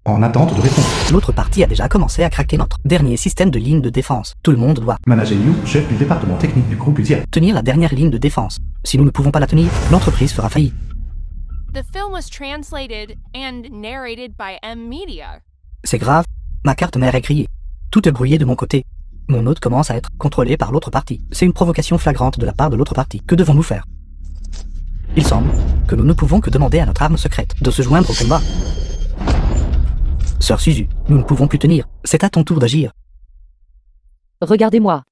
En attente de réponse. L'autre partie a déjà commencé à craquer notre dernier système de ligne de défense. Tout le monde doit Manager Liu, chef du département technique du groupe Udia. tenir la dernière ligne de défense. Si nous ne pouvons pas la tenir, l'entreprise fera faillite. The film was translated and narrated by M Media. C'est grave, ma carte mère est grillée. Tout est brouillé de mon côté. Mon hôte commence à être contrôlé par l'autre partie. C'est une provocation flagrante de la part de l'autre partie. Que devons-nous faire? Il semble que nous ne pouvons que demander à notre arme secrète de se joindre au combat. Sœur Suzu, nous ne pouvons plus tenir. C'est à ton tour d'agir. Regardez-moi.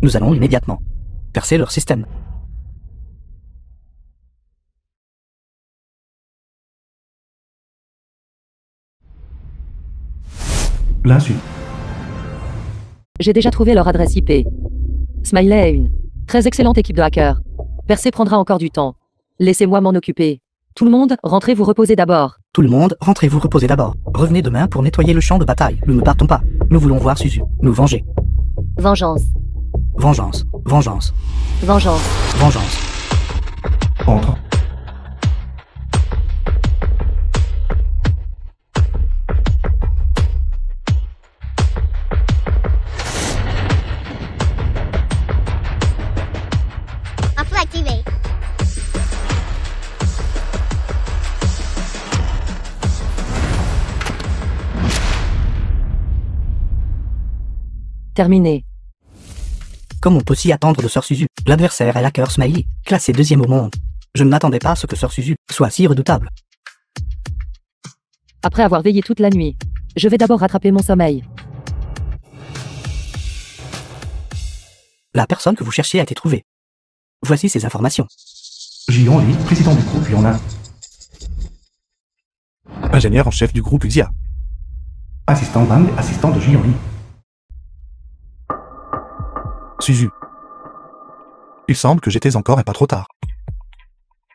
Nous allons immédiatement percer leur système. L'insulte. J'ai déjà trouvé leur adresse IP. Smiley est une très excellente équipe de hackers. Percer prendra encore du temps. Laissez-moi m'en occuper. Tout le monde, rentrez vous reposer d'abord. Tout le monde, rentrez vous reposer d'abord. Revenez demain pour nettoyer le champ de bataille. Nous ne partons pas. Nous voulons voir Suzu nous venger. Vengeance. Vengeance. Vengeance. Vengeance. Vengeance. Entre. Info activé. Terminé. Comme on peut s'y attendre de Sœur Suzu, l'adversaire est l'hacker Smiley, classé 2e au monde. Je ne m'attendais pas à ce que Sœur Suzu soit si redoutable. Après avoir veillé toute la nuit, je vais d'abord rattraper mon sommeil. La personne que vous cherchez a été trouvée. Voici ces informations. Jion Li, président du groupe Yuan. Ingénieur en chef du groupe Udia. Assistant Bang, assistant de Jion Li. Suzu. Il semble que j'étais encore un pas trop tard.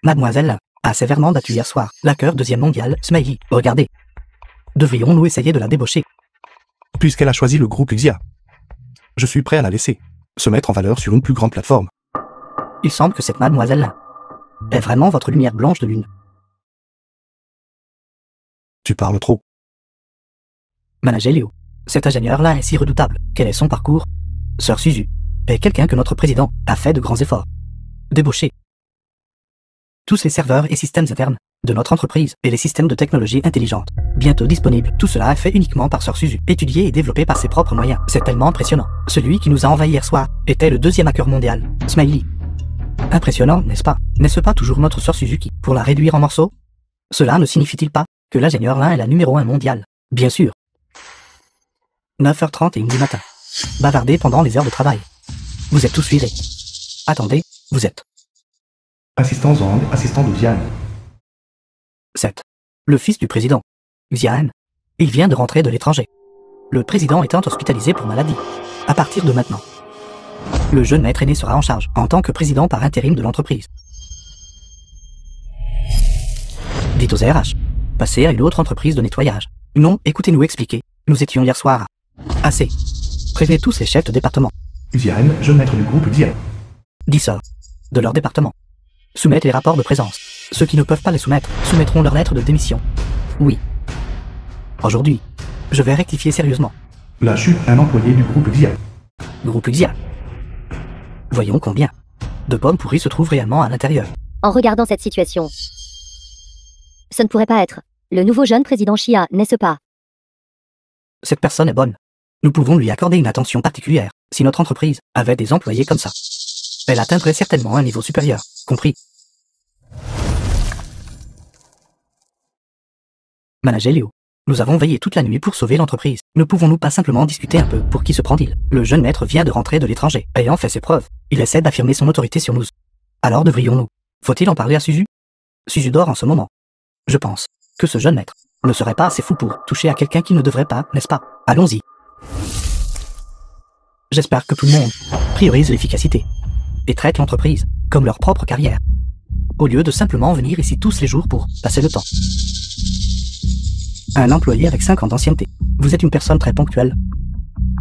Mademoiselle a sévèrement battu hier soir l'hacker 2e mondial, Smiley. Regardez. Devrions-nous essayer de la débaucher? Puisqu'elle a choisi le groupe Udia, je suis prêt à la laisser se mettre en valeur sur une plus grande plateforme. Il semble que cette mademoiselle est vraiment votre lumière blanche de lune. Tu parles trop. Manager Léo, cet ingénieur-là est si redoutable. Quel est son parcours? Sœur Suzu est quelqu'un que notre président a fait de grands efforts. Débaucher tous les serveurs et systèmes internes de notre entreprise et les systèmes de technologie intelligente, bientôt disponibles. Tout cela est fait uniquement par Sœur Suzu, étudié et développé par ses propres moyens. C'est tellement impressionnant. Celui qui nous a envahis hier soir était le 2e hacker mondial, Smiley. Impressionnant, n'est-ce pas? N'est-ce pas toujours notre Sœur Suzuki pour la réduire en morceaux? Cela ne signifie-t-il pas que l'ingénieur là est la numéro 1 mondiale? Bien sûr. 9h31 du matin. Bavarder pendant les heures de travail. Vous êtes tous virés. Attendez, vous êtes Assistant Zhang, assistant de Diane. 7. Le fils du président, Xian. Il vient de rentrer de l'étranger. Le président étant hospitalisé pour maladie. À partir de maintenant, le jeune maître aîné sera en charge en tant que président par intérim de l'entreprise. Dites aux RH, passez à une autre entreprise de nettoyage. Non, écoutez-nous expliquer. Nous étions hier soir à... Assez. Prévenez tous les chefs de département. Diane, jeune maître du groupe Udia. 10 sorts de leur département. Soumettent les rapports de présence. Ceux qui ne peuvent pas les soumettre soumettront leur lettre de démission. Oui. Aujourd'hui, je vais rectifier sérieusement. La chute, un employé du groupe Udia. Groupe Udia. Voyons combien de pommes pourries se trouvent réellement à l'intérieur. En regardant cette situation, ce ne pourrait pas être le nouveau jeune président Chia, n'est-ce pas? Cette personne est bonne. Nous pouvons lui accorder une attention particulière. Si notre entreprise avait des employés comme ça, elle atteindrait certainement un niveau supérieur. Compris? Manager Léo, nous avons veillé toute la nuit pour sauver l'entreprise. Ne pouvons-nous pas simplement discuter un peu? Pour qui se prend-il? Le jeune maître vient de rentrer de l'étranger. Ayant fait ses preuves, il essaie d'affirmer son autorité sur nous. Alors devrions-nous? Faut-il en parler à Suzu? Suzu dort en ce moment. Je pense que ce jeune maître ne serait pas assez fou pour toucher à quelqu'un qui ne devrait pas, n'est-ce pas? Allons-y. J'espère que tout le monde priorise l'efficacité et traite l'entreprise comme leur propre carrière, au lieu de simplement venir ici tous les jours pour passer le temps. Un employé avec 5 ans d'ancienneté. Vous êtes une personne très ponctuelle.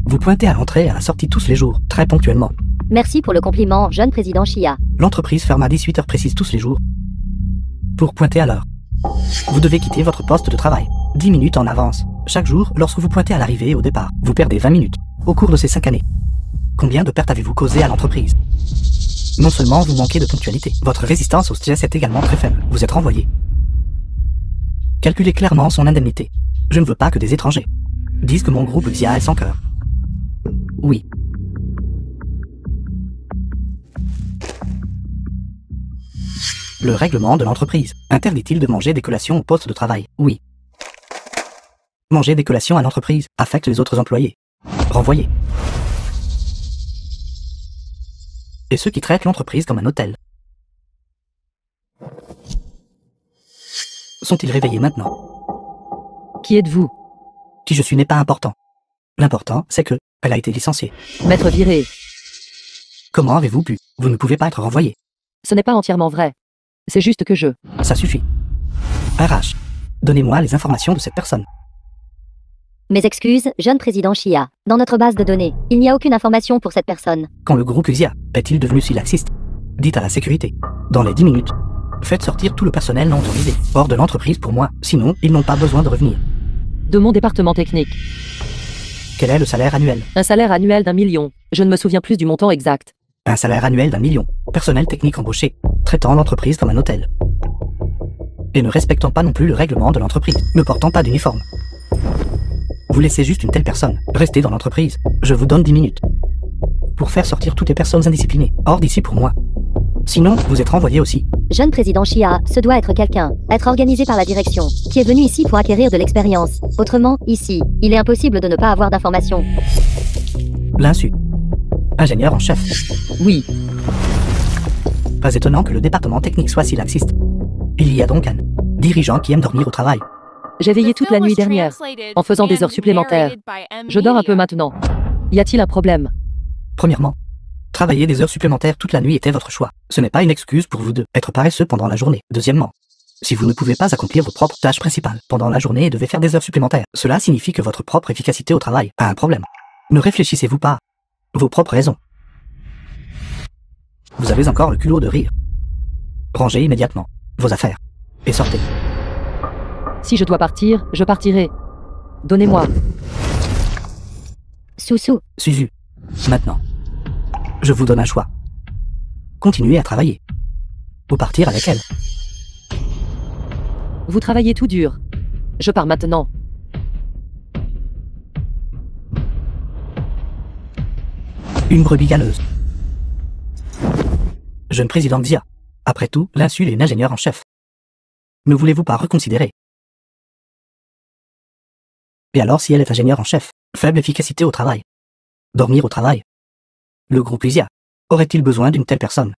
Vous pointez à l'entrée et à la sortie tous les jours, très ponctuellement. Merci pour le compliment, jeune président Chia. L'entreprise ferme à 18 heures précises tous les jours. Pour pointer à l'heure. Vous devez quitter votre poste de travail 10 minutes en avance. Chaque jour, lorsque vous pointez à l'arrivée et au départ, vous perdez 20 minutes. Au cours de ces 5 années, combien de pertes avez-vous causées à l'entreprise? Non seulement vous manquez de ponctualité, votre résistance au stress est également très faible. Vous êtes renvoyé. Calculez clairement son indemnité. Je ne veux pas que des étrangers disent que mon groupe Xia est sans cœur. Oui. Le règlement de l'entreprise interdit-il de manger des collations au poste de travail? Oui. Manger des collations à l'entreprise affecte les autres employés. Renvoyés. Et ceux qui traitent l'entreprise comme un hôtel. Sont-ils réveillés maintenant? Qui êtes-vous? Qui je suis n'est pas important. L'important, c'est que elle a été licenciée. M'être viré. Comment avez-vous pu? Vous ne pouvez pas être renvoyé. Ce n'est pas entièrement vrai. C'est juste que je... Ça suffit. RH, donnez-moi les informations de cette personne. Mes excuses, jeune président Chia. Dans notre base de données, il n'y a aucune information pour cette personne. Quand le groupe Xia est-il devenu si laxiste? Dites à la sécurité. Dans les 10 minutes, faites sortir tout le personnel non autorisé hors de l'entreprise pour moi, sinon ils n'ont pas besoin de revenir. De mon département technique. Quel est le salaire annuel? Un salaire annuel d'1 million. Je ne me souviens plus du montant exact. Un salaire annuel d'1 million. Personnel technique embauché, traitant l'entreprise comme un hôtel. Et ne respectant pas non plus le règlement de l'entreprise, ne portant pas d'uniforme. Vous laissez juste une telle personne rester dans l'entreprise. Je vous donne 10 minutes pour faire sortir toutes les personnes indisciplinées hors d'ici pour moi. Sinon, vous êtes renvoyé aussi. Jeune président Chia, ce doit être quelqu'un, être organisé par la direction, qui est venu ici pour acquérir de l'expérience. Autrement, ici, il est impossible de ne pas avoir d'informations. L'insu. Ingénieur en chef. Oui. Pas étonnant que le département technique soit si laxiste. Il y a donc un dirigeant qui aime dormir au travail. J'ai veillé toute la nuit dernière, en faisant des heures supplémentaires. Je dors un peu maintenant. Y a-t-il un problème? Premièrement, travailler des heures supplémentaires toute la nuit était votre choix. Ce n'est pas une excuse pour vous deux être paresseux pendant la journée. Deuxièmement, si vous ne pouvez pas accomplir vos propres tâches principales pendant la journée et devez faire des heures supplémentaires, cela signifie que votre propre efficacité au travail a un problème. Ne réfléchissez-vous pas à vos propres raisons. Vous avez encore le culot de rire. Rangez immédiatement vos affaires et sortez. Si je dois partir, je partirai. Donnez-moi. Soussou. Suzu, maintenant, je vous donne un choix. Continuez à travailler. Ou partir avec elle. Vous travaillez tout dur. Je pars maintenant. Une brebis galeuse. Jeune président Xia. Après tout, l'insul est une ingénieure en chef. Ne voulez-vous pas reconsidérer? Et alors si elle est ingénieure en chef, faible efficacité au travail, dormir au travail, le groupe Xia aurait-il besoin d'une telle personne?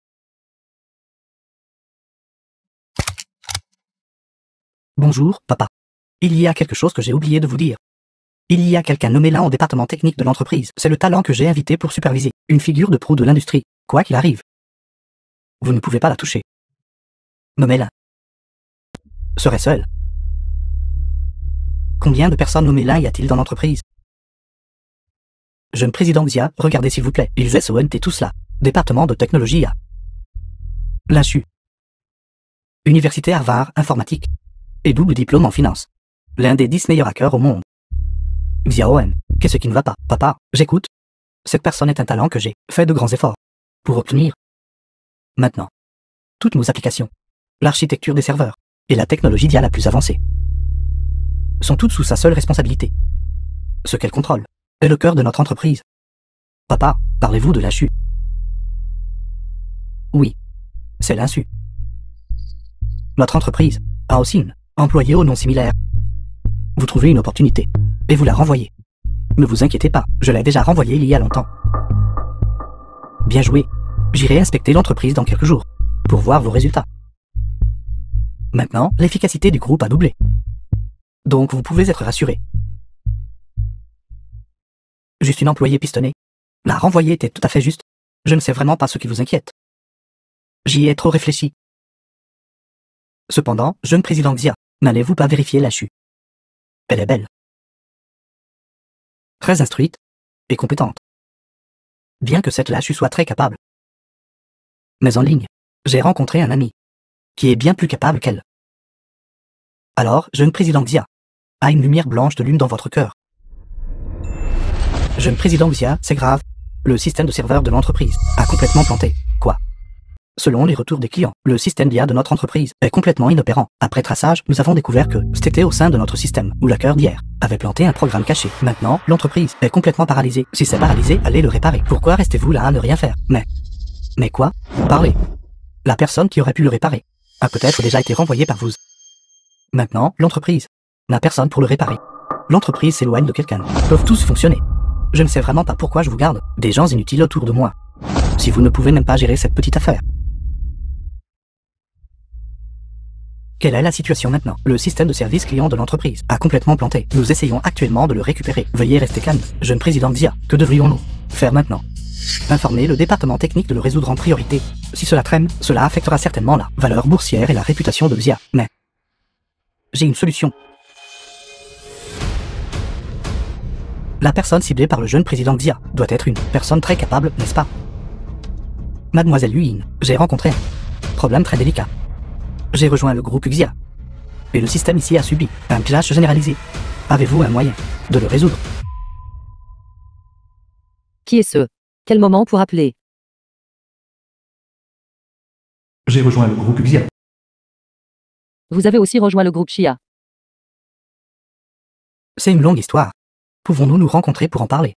Bonjour, papa. Il y a quelque chose que j'ai oublié de vous dire. Il y a quelqu'un nommé là au département technique de l'entreprise. C'est le talent que j'ai invité pour superviser. Une figure de proue de l'industrie, quoi qu'il arrive. Vous ne pouvez pas la toucher. Nommez-la. Serait-ce elle? Combien de personnes nommées là y a-t-il dans l'entreprise? Jeune président Xia, regardez s'il vous plaît. Ils sont tous là. Département de technologie A. L'INSU. Université Harvard informatique. Et double diplôme en finance. L'un des 10 meilleurs hackers au monde. Xia Owen. Qu'est-ce qui ne va pas? Papa, j'écoute. Cette personne est un talent que j'ai fait de grands efforts pour obtenir. Maintenant, toutes nos applications, l'architecture des serveurs et la technologie d'IA la plus avancée sont toutes sous sa seule responsabilité. Ce qu'elle contrôle est le cœur de notre entreprise. Papa, parlez-vous de l'INSU? Oui, c'est l'INSU. Notre entreprise a aussi une employée au nom similaire. Vous trouvez une opportunité et vous la renvoyez. Ne vous inquiétez pas, je l'ai déjà renvoyée il y a longtemps. Bien joué. J'irai inspecter l'entreprise dans quelques jours pour voir vos résultats. Maintenant, l'efficacité du groupe a doublé. Donc vous pouvez être rassuré. Juste une employée pistonnée. La renvoyer était tout à fait juste. Je ne sais vraiment pas ce qui vous inquiète. J'y ai trop réfléchi. Cependant, jeune président Xia, n'allez-vous pas vérifier l'INSU? Elle est belle. Très instruite. et compétente. Bien que cette lâche soit très capable. Mais en ligne, j'ai rencontré un ami qui est bien plus capable qu'elle. Alors, jeune président Xia, a une lumière blanche de lune dans votre cœur. Jeune président Xia, c'est grave. Le système de serveur de l'entreprise a complètement planté. Quoi? Selon les retours des clients, le système d'IA de notre entreprise est complètement inopérant. Après traçage, nous avons découvert que c'était au sein de notre système où l'hacker d'hier avait planté un programme caché. Maintenant, l'entreprise est complètement paralysée. Si c'est paralysé, allez le réparer. Pourquoi restez-vous là à ne rien faire? Mais quoi? Parlez. La personne qui aurait pu le réparer a peut-être déjà été renvoyée par vous. Maintenant, l'entreprise n'a personne pour le réparer. L'entreprise s'éloigne de quelqu'un. Peuvent tous fonctionner. Je ne sais vraiment pas pourquoi je vous garde des gens inutiles autour de moi. Si vous ne pouvez même pas gérer cette petite affaire. Quelle est la situation maintenant? Le système de service client de l'entreprise a complètement planté. Nous essayons actuellement de le récupérer. Veuillez rester calme. Jeune président Xia, que devrions-nous faire maintenant? Informer le département technique de le résoudre en priorité. Si cela traîne, cela affectera certainement la valeur boursière et la réputation de Xia. Mais j'ai une solution. La personne ciblée par le jeune président Xia doit être une personne très capable, n'est-ce pas? Mademoiselle Yuin, j'ai rencontré un problème très délicat. J'ai rejoint le groupe Xia. Et le système ici a subi un clash généralisé. Avez-vous un moyen de le résoudre? Qui est ce? Quel moment pour appeler? J'ai rejoint le groupe Xia. Vous avez aussi rejoint le groupe Chia. C'est une longue histoire. Pouvons-nous nous rencontrer pour en parler?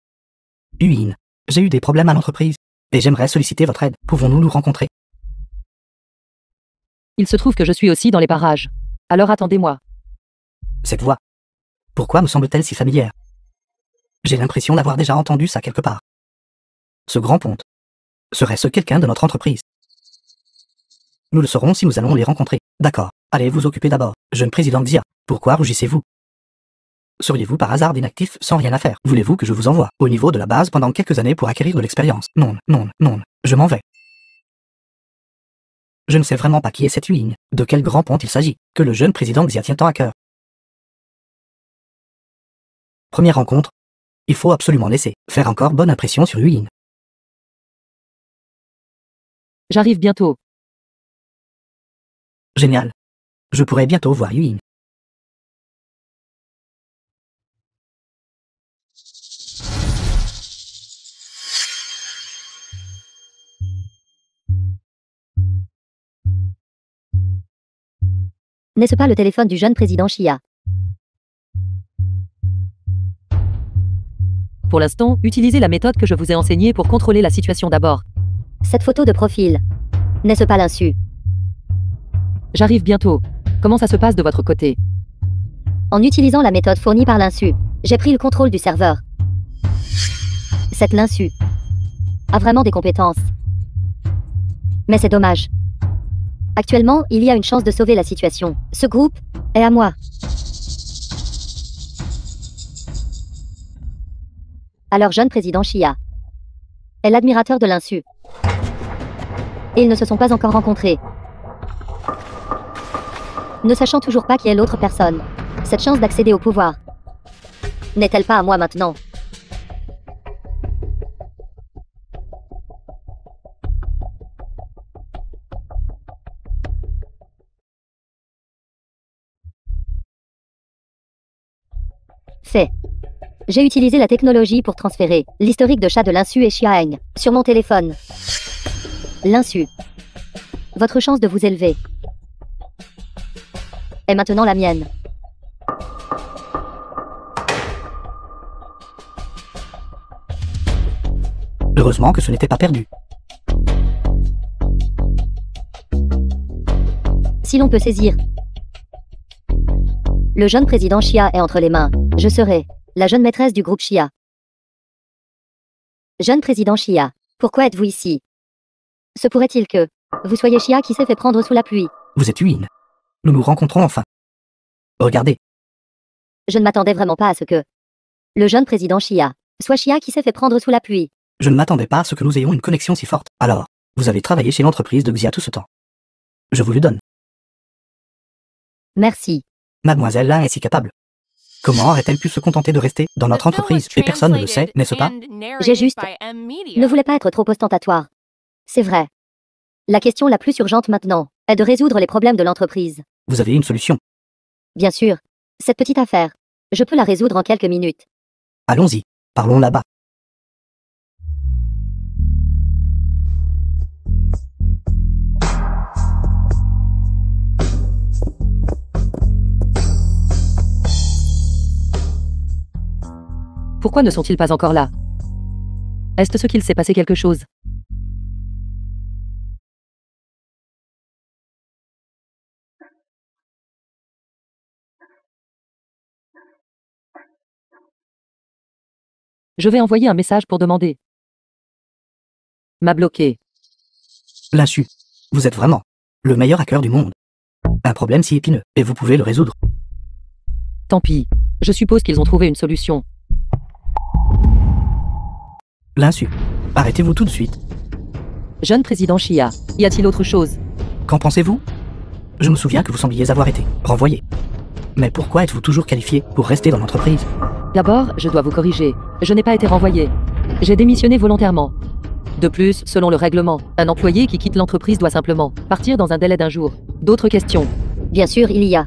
Yuin, j'ai eu des problèmes à l'entreprise et j'aimerais solliciter votre aide. Pouvons-nous nous rencontrer? Il se trouve que je suis aussi dans les parages. Alors attendez-moi. Cette voix. Pourquoi me semble-t-elle si familière? J'ai l'impression d'avoir déjà entendu ça quelque part. Ce grand ponte. Serait-ce quelqu'un de notre entreprise? Nous le saurons si nous allons les rencontrer. D'accord. Allez vous occuper d'abord. Jeune président Xia, pourquoi rougissez-vous? Seriez-vous par hasard inactif sans rien à faire? Voulez-vous que je vous envoie au niveau de la base pendant quelques années pour acquérir de l'expérience? Non, non, non. Je m'en vais. Je ne sais vraiment pas qui est cette Yuin, de quel grand ponte il s'agit, que le jeune président Xia tient tant à cœur. Première rencontre. Il faut absolument laisser faire encore bonne impression sur Yuin. J'arrive bientôt. Génial. Je pourrai bientôt voir Yuin. N'est-ce pas le téléphone du jeune président Chia? Pour l'instant, utilisez la méthode que je vous ai enseignée pour contrôler la situation d'abord. Cette photo de profil. N'est-ce pas l'insu? J'arrive bientôt. Comment ça se passe de votre côté? En utilisant la méthode fournie par l'insu, j'ai pris le contrôle du serveur. Cette l'insu a vraiment des compétences. Mais c'est dommage. Actuellement, il y a une chance de sauver la situation. Ce groupe est à moi. Alors jeune président Chia est l'admirateur de l'insu. Et ils ne se sont pas encore rencontrés. Ne sachant toujours pas qui est l'autre personne, cette chance d'accéder au pouvoir n'est-elle pas à moi maintenant? Fait. J'ai utilisé la technologie pour transférer l'historique de chat de l'insu et Xiaeng sur mon téléphone. L'insu. Votre chance de vous élever est maintenant la mienne. Heureusement que ce n'était pas perdu. Si l'on peut saisir. Le jeune président Chia est entre les mains. Je serai la jeune maîtresse du groupe Chia. Jeune président Chia, pourquoi êtes-vous ici? Se pourrait-il que vous soyez Chia qui s'est fait prendre sous la pluie? Vous êtes Yuin. Nous nous rencontrons enfin. Regardez. Je ne m'attendais vraiment pas à ce que le jeune président Chia soit Chia qui s'est fait prendre sous la pluie. Je ne m'attendais pas à ce que nous ayons une connexion si forte. Alors, vous avez travaillé chez l'entreprise de Xia tout ce temps. Je vous le donne. Merci. Mademoiselle là est si capable. Comment aurait-elle pu se contenter de rester dans notre entreprise? Et personne ne le sait, n'est-ce pas? J'ai juste ne voulais pas être trop ostentatoire. C'est vrai. La question la plus urgente maintenant est de résoudre les problèmes de l'entreprise. Vous avez une solution? Bien sûr. Cette petite affaire, je peux la résoudre en quelques minutes. Allons-y, parlons là-bas. Pourquoi ne sont-ils pas encore là? Est-ce ce qu'il s'est passé quelque chose? Je vais envoyer un message pour demander. M'a bloqué. L'insu, vous êtes vraiment le meilleur hacker du monde. Un problème si épineux, et vous pouvez le résoudre. Tant pis. Je suppose qu'ils ont trouvé une solution. L'insu, arrêtez-vous tout de suite. Jeune président Chia, y a-t-il autre chose? Qu'en pensez-vous? Je me souviens que vous sembliez avoir été renvoyé. Mais pourquoi êtes-vous toujours qualifié pour rester dans l'entreprise? D'abord, je dois vous corriger. Je n'ai pas été renvoyé. J'ai démissionné volontairement. De plus, selon le règlement, un employé qui quitte l'entreprise doit simplement partir dans un délai d'1 jour. D'autres questions? Bien sûr, il y a.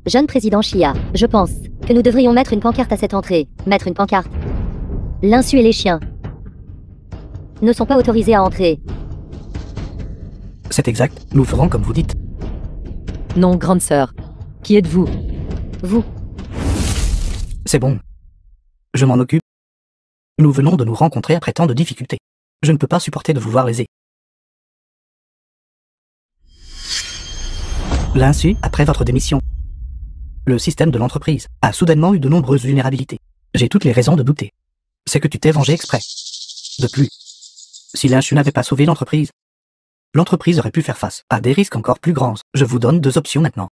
Jeune président Chia, je pense que nous devrions mettre une pancarte à cette entrée. Mettre une pancarte. L'insu et les chiens ne sont pas autorisés à entrer. C'est exact, nous ferons comme vous dites. Non, grande sœur. Qui êtes-vous? Vous. C'est bon. Je m'en occupe. Nous venons de nous rencontrer après tant de difficultés. Je ne peux pas supporter de vous voir lésé. L'insu, après votre démission, le système de l'entreprise a soudainement eu de nombreuses vulnérabilités. J'ai toutes les raisons de douter. C'est que tu t'es vengé exprès. De plus, si l'insu n'avait pas sauvé l'entreprise aurait pu faire face à des risques encore plus grands. Je vous donne 2 options maintenant.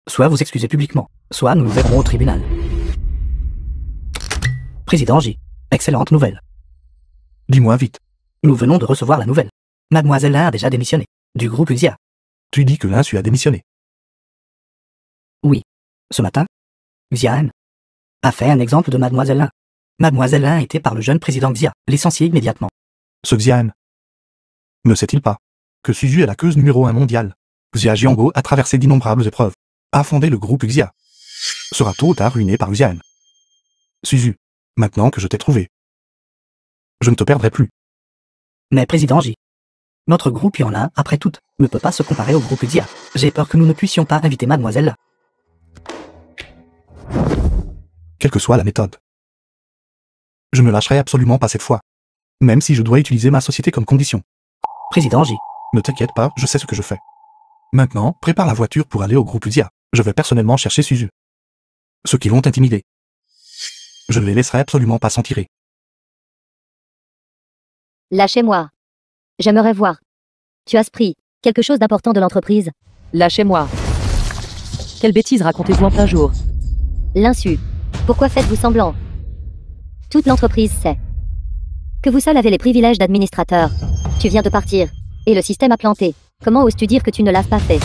Soit vous excusez publiquement, soit nous nous verrons au tribunal. Président J, excellente nouvelle. Dis-moi vite. Nous venons de recevoir la nouvelle. Mademoiselle Lin a déjà démissionné du groupe Uxia. Tu dis que l'insu a démissionné. Oui. Ce matin, Xia M a fait un exemple de Mademoiselle Lin. Mademoiselle Lin a été par le jeune président Xia, licencié immédiatement. Ce Xian ne sait-il pas que Suzu est la queuse numéro 1 mondiale? Xia Jiango a traversé d'innombrables épreuves, a fondé le groupe Xia. Sera tôt ou tard ruiné par Xian. Suzu, maintenant que je t'ai trouvé, je ne te perdrai plus. Mais président J, notre groupe Yuan, après tout, ne peut pas se comparer au groupe Xia. J'ai peur que nous ne puissions pas inviter Mademoiselle Lin. Quelle que soit la méthode, je ne lâcherai absolument pas cette fois. Même si je dois utiliser ma société comme condition. Président J. Ne t'inquiète pas, je sais ce que je fais. Maintenant, prépare la voiture pour aller au groupe Uxia. Je vais personnellement chercher Suzu. Ceux qui vont t'intimider, je ne les laisserai absolument pas s'en tirer. Lâchez-moi. J'aimerais voir. Tu as pris quelque chose d'important de l'entreprise. Lâchez-moi. Quelle bêtise racontez-vous en plein jour? L'insu. Pourquoi faites-vous semblant? Toute l'entreprise sait que vous seul avez les privilèges d'administrateur. Tu viens de partir, et le système a planté. Comment oses-tu dire que tu ne l'as pas fait?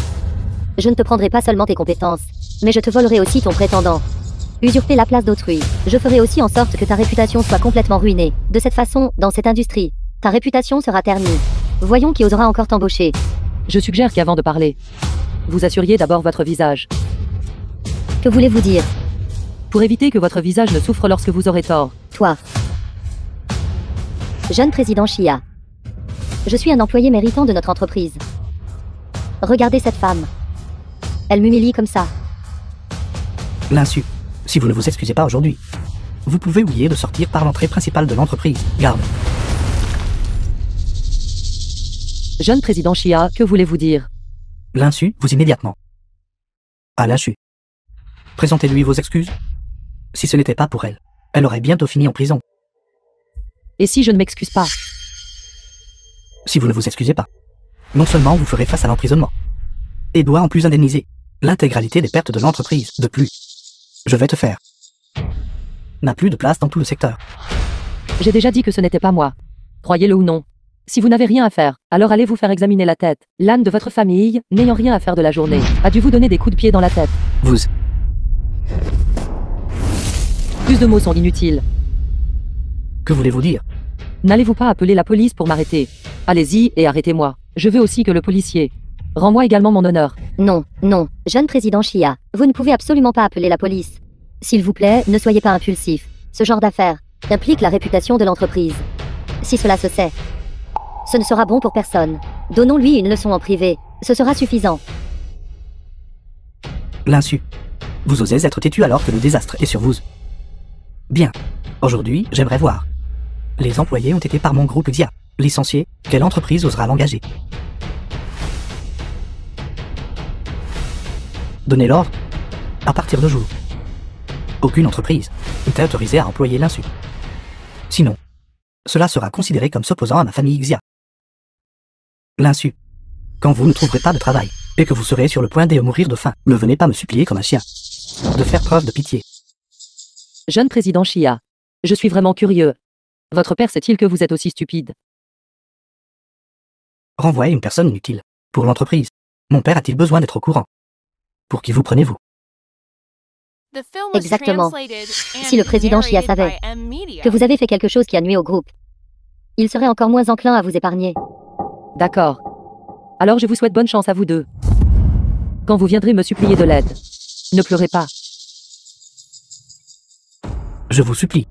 Je ne te prendrai pas seulement tes compétences, mais je te volerai aussi ton prétendant. Usurper la place d'autrui. Je ferai aussi en sorte que ta réputation soit complètement ruinée. De cette façon, dans cette industrie, ta réputation sera ternie. Voyons qui osera encore t'embaucher. Je suggère qu'avant de parler, vous assuriez d'abord votre visage. Que voulez-vous dire? Pour éviter que votre visage ne souffre lorsque vous aurez tort. Toi. Jeune président Chia. Je suis un employé méritant de notre entreprise. Regardez cette femme. Elle m'humilie comme ça. L'insu. Si vous ne vous excusez pas aujourd'hui, vous pouvez oublier de sortir par l'entrée principale de l'entreprise. Garde. Jeune président Chia, que voulez-vous dire? L'insu, vous immédiatement. À l'insu. Présentez-lui vos excuses. Si ce n'était pas pour elle, elle aurait bientôt fini en prison. Et si je ne m'excuse pas? Si vous ne vous excusez pas, non seulement vous ferez face à l'emprisonnement, et doit en plus indemniser l'intégralité des pertes de l'entreprise. De plus, je vais te faire. N'a plus de place dans tout le secteur. J'ai déjà dit que ce n'était pas moi. Croyez-le ou non. Si vous n'avez rien à faire, alors allez vous faire examiner la tête. L'âne de votre famille, n'ayant rien à faire de la journée, a dû vous donner des coups de pied dans la tête. Vous Plus de mots sont inutiles. Que voulez-vous dire? N'allez-vous pas appeler la police pour m'arrêter? Allez-y et arrêtez-moi. Je veux aussi que le policier. Rends-moi également mon honneur. Non, non, jeune président Chia, vous ne pouvez absolument pas appeler la police. S'il vous plaît, ne soyez pas impulsif. Ce genre d'affaires implique la réputation de l'entreprise. Si cela se sait, ce ne sera bon pour personne. Donnons-lui une leçon en privé. Ce sera suffisant. L'insu. Vous osez être têtu alors que le désastre est sur vous. Bien. Aujourd'hui, j'aimerais voir. Les employés ont été par mon groupe Xia. Licenciés, quelle entreprise osera l'engager? Donnez l'ordre. À partir de jour. Aucune entreprise n'est autorisée à employer l'insu. Sinon, cela sera considéré comme s'opposant à ma famille Xia. L'insu. Quand vous ne trouverez pas de travail, et que vous serez sur le point de mourir de faim, ne venez pas me supplier comme un chien. De faire preuve de pitié. Jeune président Chia. Je suis vraiment curieux. Votre père sait-il que vous êtes aussi stupide? Renvoyez une personne inutile. Pour l'entreprise. Mon père a-t-il besoin d'être au courant? Pour qui vous prenez-vous? The film was Exactement. translated Si le and président Chia narrated savait by M Media. que vous avez fait quelque chose qui a nuit au groupe, il serait encore moins enclin à vous épargner. D'accord. Alors je vous souhaite bonne chance à vous deux. Quand vous viendrez me supplier de l'aide, ne pleurez pas. Je vous supplie.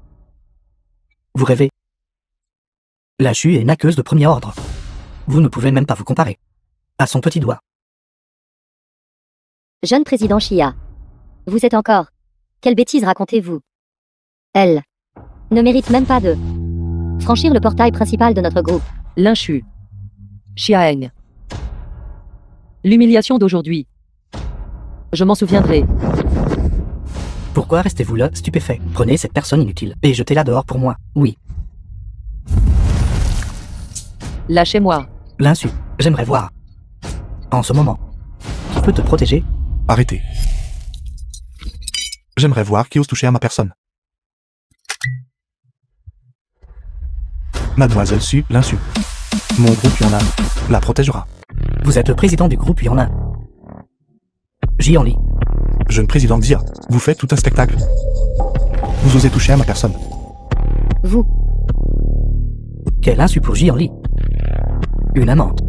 Vous rêvez. La Chu est une aqueuse de premier ordre. Vous ne pouvez même pas vous comparer. À son petit doigt. Jeune président Chia, vous êtes encore. Quelle bêtise racontez-vous? Elle ne mérite même pas de franchir le portail principal de notre groupe. L'inchu. Chiaeng. L'humiliation d'aujourd'hui. Je m'en souviendrai. Pourquoi restez-vous là, stupéfait? Prenez cette personne inutile et jetez-la dehors pour moi. Oui. Lâchez-moi. L'insu. J'aimerais voir. En ce moment. Qui peut te protéger? Arrêtez. J'aimerais voir qui ose toucher à ma personne. Mademoiselle Su, l'insu. Mon groupe Yuan la protégera. Vous êtes le président du groupe Yuan. Jianli. Jeune président Xia, vous faites tout un spectacle. Vous osez toucher à ma personne. Vous, Quel insu pour Jianli. Une amante.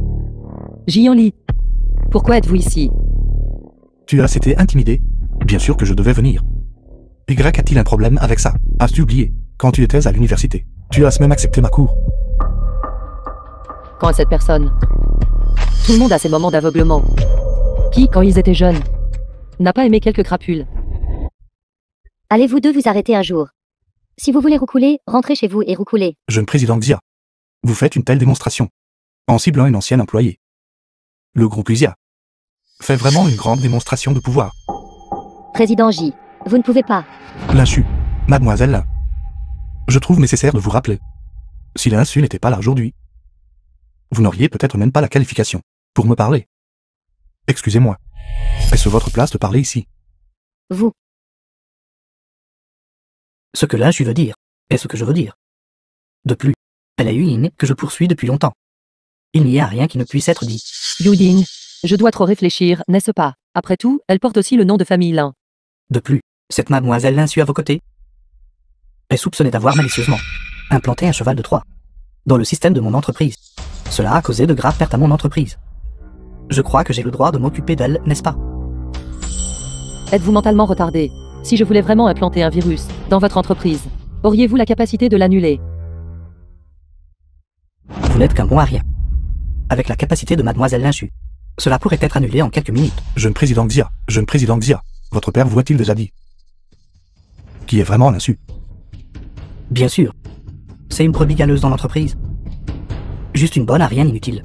Jianli. Pourquoi êtes-vous ici? Tu as été intimidé? Bien sûr que je devais venir. Y a-t-il un problème avec ça? As-tu oublié, quand tu étais à l'université, tu as même accepté ma cour? Quand cette personne? Tout le monde a ses moments d'aveuglement. Qui, quand ils étaient jeunes, n'a pas aimé quelques crapules? allez-vous deux vous arrêter un jour? Si vous voulez roucouler, rentrez chez vous et roucoulez. Jeune président Xia, vous faites une telle démonstration, en ciblant une ancienne employée. Le groupe Xia fait vraiment une grande démonstration de pouvoir. Président J, vous ne pouvez pas. L'insu, mademoiselle, je trouve nécessaire de vous rappeler. Si l'insu n'était pas là aujourd'hui, vous n'auriez peut-être même pas la qualification pour me parler. Excusez-moi. Est-ce votre place de parler ici? Vous, Ce que l'insu veut dire est ce que je veux dire. De plus, elle a eu une que je poursuis depuis longtemps. Il n'y a rien qui ne puisse être dit. Yuding. Je dois trop réfléchir, n'est-ce pas? Après tout, elle porte aussi le nom de famille Lin. De plus, cette mademoiselle l'insu à vos côtés est soupçonnée d'avoir malicieusement implanté un cheval de Troie dans le système de mon entreprise. Cela a causé de graves pertes à mon entreprise. Je crois que j'ai le droit de m'occuper d'elle, n'est-ce pas? Êtes-vous mentalement retardé? Si je voulais vraiment implanter un virus dans votre entreprise, auriez-vous la capacité de l'annuler? Vous n'êtes qu'un bon à rien. Avec la capacité de mademoiselle l'insu, cela pourrait être annulé en quelques minutes. Jeune président Xia, votre père vous a-t-il déjà dit qui est vraiment l'insu? Bien sûr. C'est une brebis galeuse dans l'entreprise. Juste une bonne à rien inutile.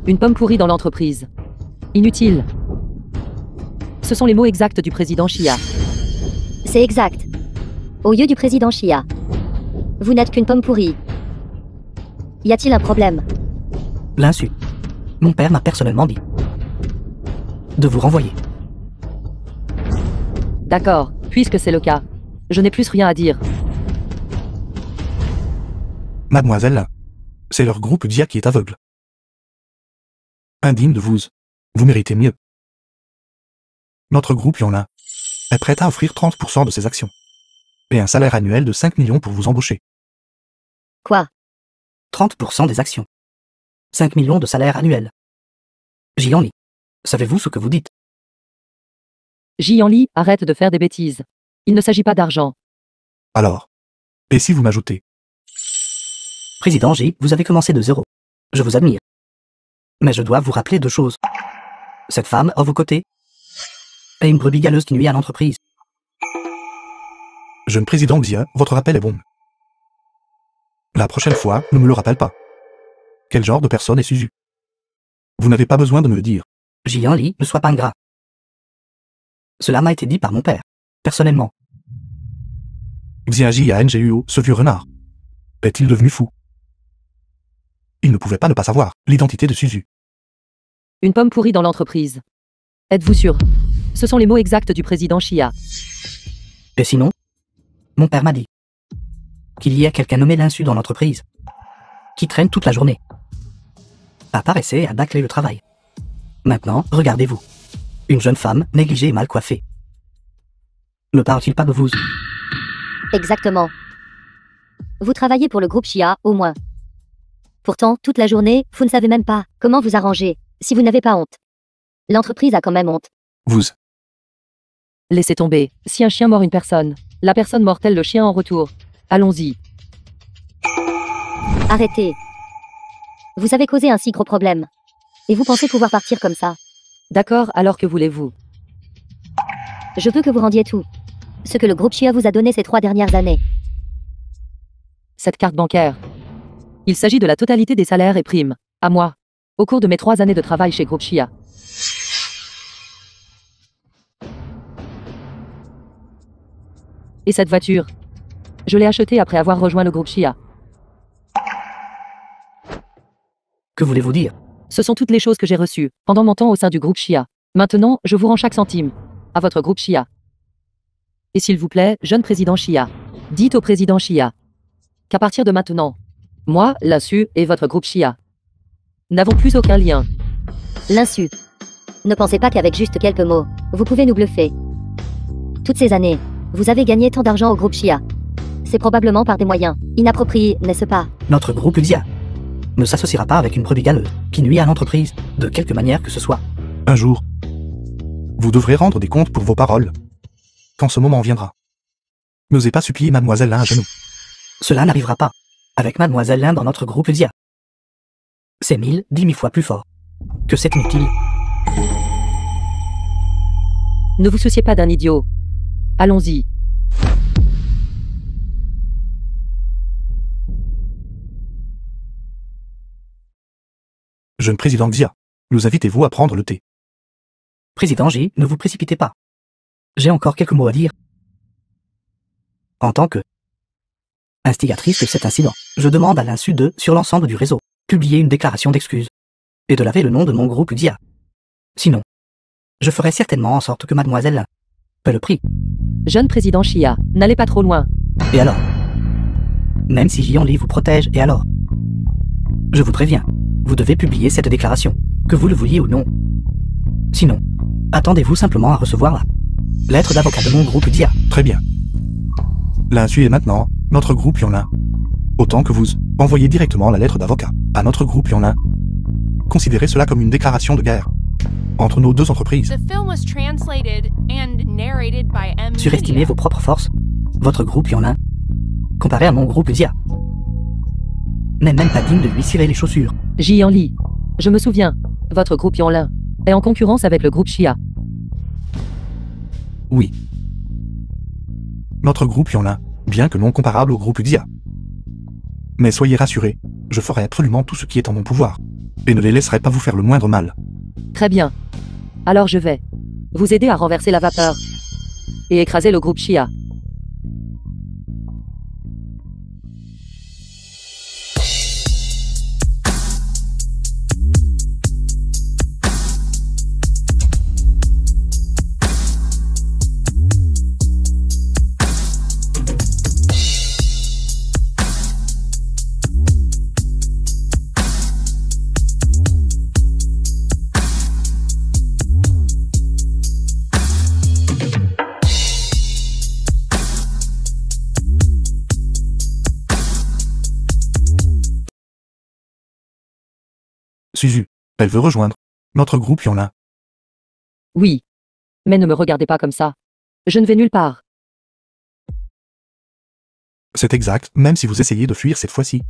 Une pomme pourrie dans l'entreprise. Inutile. Ce sont les mots exacts du président Chia. c'est exact. Au lieu du président Chia, vous n'êtes qu'une pomme pourrie. Y a-t-il un problème? L'insu. Mon père m'a personnellement dit de vous renvoyer. D'accord, puisque c'est le cas. Je n'ai plus rien à dire. Mademoiselle, c'est leur groupe Xia qui est aveugle. Indigne de vous. Vous méritez mieux. Notre groupe Yuan est prêt à offrir 30% de ses actions et un salaire annuel de 5 millions pour vous embaucher. Quoi? 30% des actions. 5 millions de salaire annuel. Jianli, savez-vous ce que vous dites? Jianli, arrête de faire des bêtises. Il ne s'agit pas d'argent. Alors. Et si vous m'ajoutez? Président J, vous avez commencé de zéro. Je vous admire. Mais je dois vous rappeler 2 choses. Cette femme à vos côtés est une brebis galeuse qui nuit à l'entreprise. Jeune président Xia, votre rappel est bon. La prochaine fois, ne me le rappelle pas. Quel genre de personne est Suzu? Vous n'avez pas besoin de me le dire. Jianli, ne sois pas ingrat. Cela m'a été dit par mon père, personnellement. Xia Jianguo, ce vieux renard. Est-il devenu fou? Il ne pouvait pas ne pas savoir l'identité de Suzu. Une pomme pourrie dans l'entreprise. Êtes-vous sûr? Ce sont les mots exacts du président Xia. Et sinon, mon père m'a dit qu'il y a quelqu'un nommé Linsu dans l'entreprise, qui traîne toute la journée, à paresser et à bâcler le travail. Maintenant, regardez-vous. Une jeune femme, négligée et mal coiffée. Ne parle-t-il pas de vous? Exactement. Vous travaillez pour le groupe Chia, au moins. Pourtant, toute la journée, vous ne savez même pas comment vous arranger, si vous n'avez pas honte. L'entreprise a quand même honte. Vous. Laissez tomber. Si un chien mord une personne, la personne mord-elle le chien en retour? Allons-y. Arrêtez. Vous avez causé un si gros problème. Et vous pensez pouvoir partir comme ça? D'accord, alors que voulez-vous? Je veux que vous rendiez tout. Ce que le groupe Chia vous a donné ces 3 dernières années. Cette carte bancaire. Il s'agit de la totalité des salaires et primes. À moi. Au cours de mes 3 années de travail chez Groupe Chia. Et cette voiture? Je l'ai achetée après avoir rejoint le groupe Chia. Que voulez-vous dire? Ce sont toutes les choses que j'ai reçues pendant mon temps au sein du groupe Chia. Maintenant, je vous rends chaque centime. À votre groupe Chia. Et s'il vous plaît, jeune président Chia, dites au président Chia qu'à partir de maintenant, moi, Linsu, et votre groupe Chia n'avons plus aucun lien. Linsu. Ne pensez pas qu'avec juste quelques mots, vous pouvez nous bluffer. Toutes ces années, vous avez gagné tant d'argent au groupe Chia. C'est probablement par des moyens inappropriés, n'est-ce pas? Notre groupe Xia ne s'associera pas avec une brebis galeuse qui nuit à l'entreprise, de quelque manière que ce soit. Un jour, vous devrez rendre des comptes pour vos paroles. Quand ce moment viendra. N'osez pas supplier Mademoiselle Lin à genoux. Cela n'arrivera pas, avec Mademoiselle Lin dans notre groupe Xia. C'est 1000, 10 000 fois plus fort que c'est inutile. Ne vous souciez pas d'un idiot. Allons-y. Jeune président Xia, nous invitez-vous à prendre le thé? Président J, ne vous précipitez pas. J'ai encore quelques mots à dire. En tant que instigatrice de cet incident, je demande à l'insu de, sur l'ensemble du réseau, publier une déclaration d'excuses et de laver le nom de mon groupe Xia. Sinon, je ferai certainement en sorte que Mademoiselle Lin paie le prix. Jeune président Chia, n'allez pas trop loin. Et alors? Même si Jianli vous protège, et alors? Je vous préviens, vous devez publier cette déclaration, que vous le vouliez ou non. Sinon, attendez-vous simplement à recevoir la lettre d'avocat de mon groupe Xia. Très bien. L'insu est maintenant notre groupe Yonlin. Autant que vous envoyez directement la lettre d'avocat à notre groupe Yonlin. Considérez cela comme une déclaration de guerre entre nos 2 entreprises. The film was translated and narrated by M. Surestimez Media. vos propres forces. Votre groupe Yonlin, comparé à mon groupe Xia, n'est même pas digne de lui cirer les chaussures. Jianli. Je me souviens. Votre groupe Yonlin est en concurrence avec le groupe Chia. Oui. Notre groupe Yonlin, bien que non comparable au groupe Xia. Mais soyez rassurés, je ferai absolument tout ce qui est en mon pouvoir, et ne les laisserai pas vous faire le moindre mal. Très bien. Alors je vais vous aider à renverser la vapeur et écraser le groupe Chia. Suzu, elle veut rejoindre notre groupe Yonla. Oui. Mais ne me regardez pas comme ça. Je ne vais nulle part. C'est exact, même si vous essayez de fuir cette fois-ci.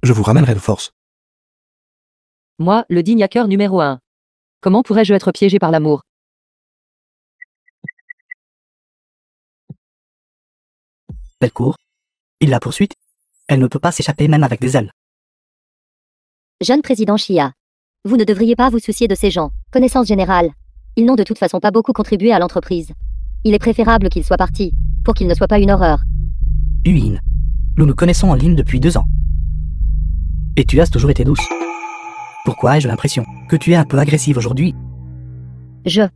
Je vous ramènerai de force. Moi, le digne hacker numéro 1. Comment pourrais-je être piégé par l'amour? Elle court. Il la poursuit. Elle ne peut pas s'échapper même avec des ailes. Jeune président Chia. Vous ne devriez pas vous soucier de ces gens. Connaissance générale. Ils n'ont de toute façon pas beaucoup contribué à l'entreprise. Il est préférable qu'ils soient partis, pour qu'ils ne soient pas une horreur. Huin. Nous nous connaissons en ligne depuis 2 ans. Et tu as toujours été douce. Pourquoi ai-je l'impression que tu es un peu agressive aujourd'hui? Je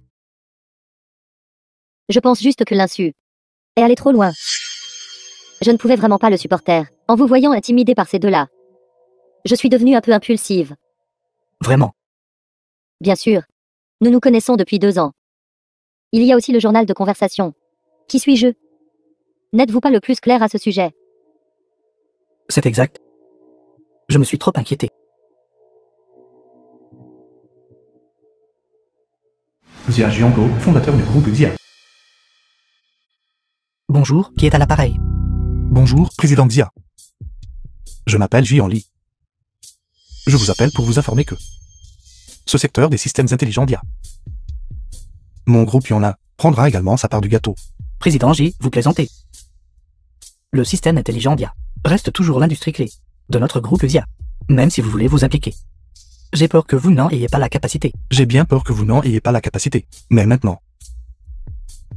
pense juste que l'insu est allé trop loin. Je ne pouvais vraiment pas le supporter, en vous voyant intimidé par ces deux-là. Je suis devenue un peu impulsive. Vraiment. Bien sûr. Nous nous connaissons depuis 2 ans. Il y a aussi le journal de conversation. Qui suis-je? N'êtes-vous pas le plus clair à ce sujet? C'est exact. Je me suis trop inquiété. Xia Jiango, fondateur du groupe Xia. Bonjour, qui est à l'appareil? Bonjour, président Xia. Je m'appelle Jian Li. Je vous appelle pour vous informer que ce secteur des systèmes intelligents d'IA, mon groupe Yonla, prendra également sa part du gâteau. Président J, vous plaisantez. Le système intelligent d'IA reste toujours l'industrie clé de notre groupe Xia, même si vous voulez vous impliquer. J'ai peur que vous n'en ayez pas la capacité. J'ai bien peur que vous n'en ayez pas la capacité. Mais maintenant,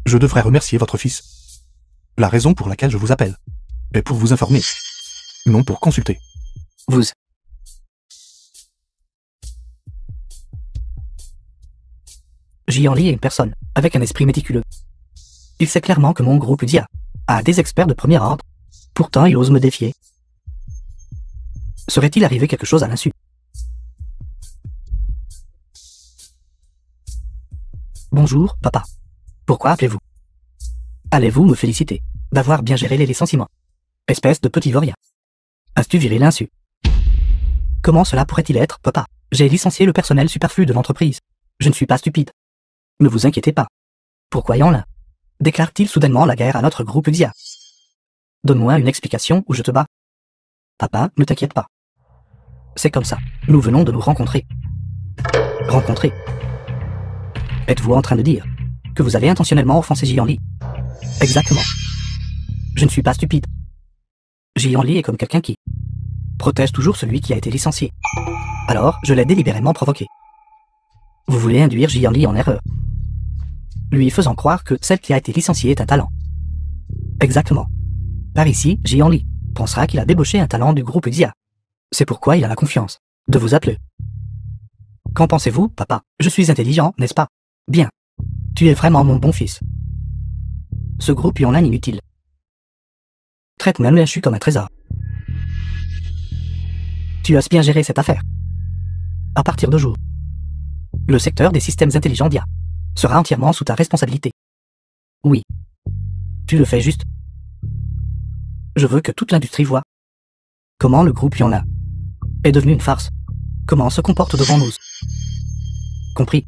je devrais remercier votre fils. La raison pour laquelle je vous appelle est pour vous informer, non pour consulter. Vous. Jian Li est une personne avec un esprit méticuleux. Il sait clairement que mon groupe Xia a des experts de premier ordre. Pourtant, il ose me défier. Serait-il arrivé quelque chose à l'insu? Bonjour, papa. Pourquoi appelez-vous? Allez-vous me féliciter d'avoir bien géré les licenciements? Espèce de petit vaurien. As-tu viré l'insu? Comment cela pourrait-il être, papa? J'ai licencié le personnel superflu de l'entreprise. Je ne suis pas stupide. Ne vous inquiétez pas. Pourquoi Yonla déclare-t-il soudainement la guerre à notre groupe Xia? Donne-moi une explication ou je te bats. Papa, ne t'inquiète pas. C'est comme ça. Nous venons de nous rencontrer. Rencontrer? Êtes-vous en train de dire que vous avez intentionnellement offensé Jian Li? Exactement. Je ne suis pas stupide. Jian Li est comme quelqu'un qui protège toujours celui qui a été licencié. Alors, je l'ai délibérément provoqué. Vous voulez induire Jian Li en erreur, lui faisant croire que celle qui a été licenciée est un talent. Exactement. Par ici, Jian Li pensera qu'il a débauché un talent du groupe Xia. C'est pourquoi il a la confiance de vous appeler. Qu'en pensez-vous, papa? Je suis intelligent, n'est-ce pas? Bien. Tu es vraiment mon bon fils. Ce groupe Yonla inutile traite même l'inchu comme un trésor. Tu as bien géré cette affaire. À partir de jour, le secteur des systèmes intelligents d'IA sera entièrement sous ta responsabilité. Oui. Tu le fais juste. Je veux que toute l'industrie voie comment le groupe Yonla est devenu une farce. Comment se comporte devant nous. Compris?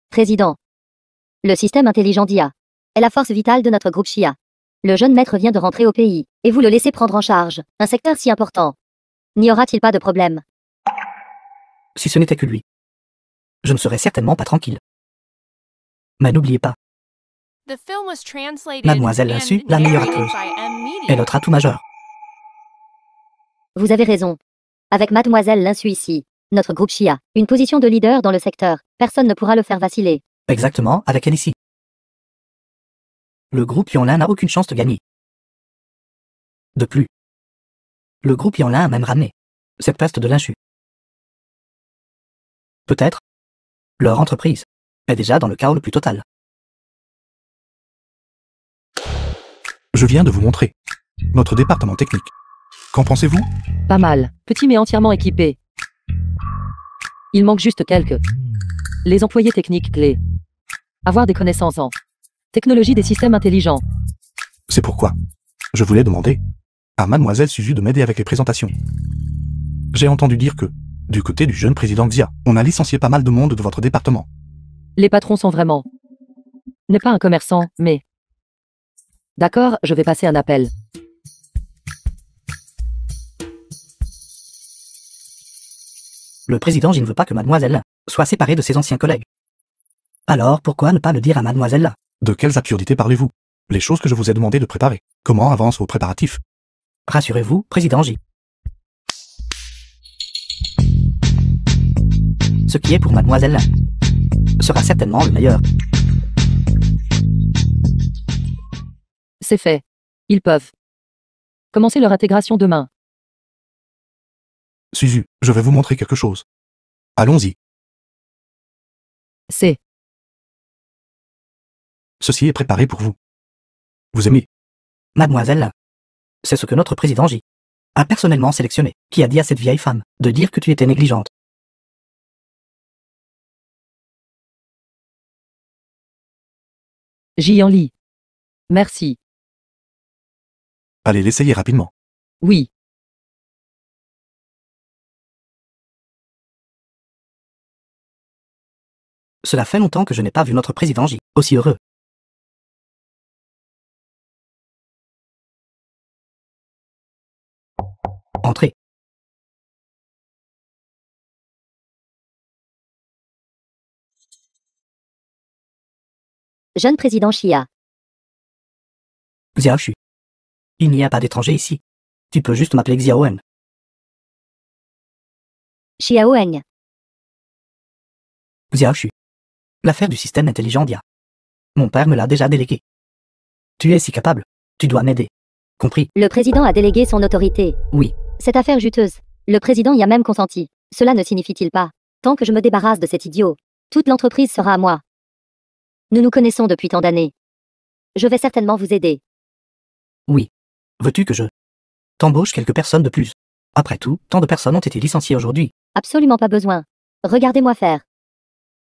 Président. Le système intelligent d'IA est la force vitale de notre groupe Chia. Le jeune maître vient de rentrer au pays, et vous le laissez prendre en charge un secteur si important. N'y aura-t-il pas de problème? Si ce n'était que lui, je ne serais certainement pas tranquille. Mais n'oubliez pas, The film was translated Mademoiselle and Linsu, la meilleure narrated actrice, by M. Media. est notre atout majeur. Vous avez raison. Avec Mademoiselle Linsu ici, notre groupe Chia, une position de leader dans le secteur, personne ne pourra le faire vaciller. Exactement, avec elle ici. Le groupe Yonla n'a aucune chance de gagner. De plus, le groupe Yonla a même ramené cette peste de l'inchu. Peut-être, leur entreprise est déjà dans le chaos le plus total. Je viens de vous montrer notre département technique. Qu'en pensez-vous? Pas mal. Petit mais entièrement équipé. Il manque juste quelques. Les employés techniques clés. Avoir des connaissances en technologie des systèmes intelligents. C'est pourquoi je voulais demander à Mademoiselle Suzu de m'aider avec les présentations. J'ai entendu dire que, du côté du jeune président Xia, on a licencié pas mal de monde de votre département. Les patrons sont vraiment... N'est pas un commerçant, mais... D'accord, je vais passer un appel. Le président J ne veut pas que Mademoiselle Lin soit séparée de ses anciens collègues. Alors pourquoi ne pas le dire à Mademoiselle Lin? De quelles absurdités parlez-vous? Les choses que je vous ai demandé de préparer. Comment avancent vos préparatifs? Rassurez-vous, président J. Ce qui est pour Mademoiselle Lin sera certainement le meilleur. C'est fait. Ils peuvent commencer leur intégration demain. Suzu, je vais vous montrer quelque chose. Allons-y. C'est... Ceci est préparé pour vous. Vous aimez? Mademoiselle Lin, c'est ce que notre président J a personnellement sélectionné, qui a dit à cette vieille femme de dire que tu étais négligente. J'y en lis. Merci. Allez l'essayer rapidement. Oui. Cela fait longtemps que je n'ai pas vu notre président J aussi heureux. Entrez. Jeune président Chia. Xiao Shu. Il n'y a pas d'étranger ici. Tu peux juste m'appeler Xiaoen. Chia Oeng. Xiao Shu. L'affaire du système intelligent d'IA. Mon père me l'a déjà délégué. Tu es si capable. Tu dois m'aider. Compris? Le président a délégué son autorité. Oui. Cette affaire juteuse. Le président y a même consenti. Cela ne signifie-t-il pas? Tant que je me débarrasse de cet idiot, toute l'entreprise sera à moi. Nous nous connaissons depuis tant d'années. Je vais certainement vous aider. Oui. Veux-tu que je t'embauche quelques personnes de plus? Après tout, tant de personnes ont été licenciées aujourd'hui. Absolument pas besoin. Regardez-moi faire.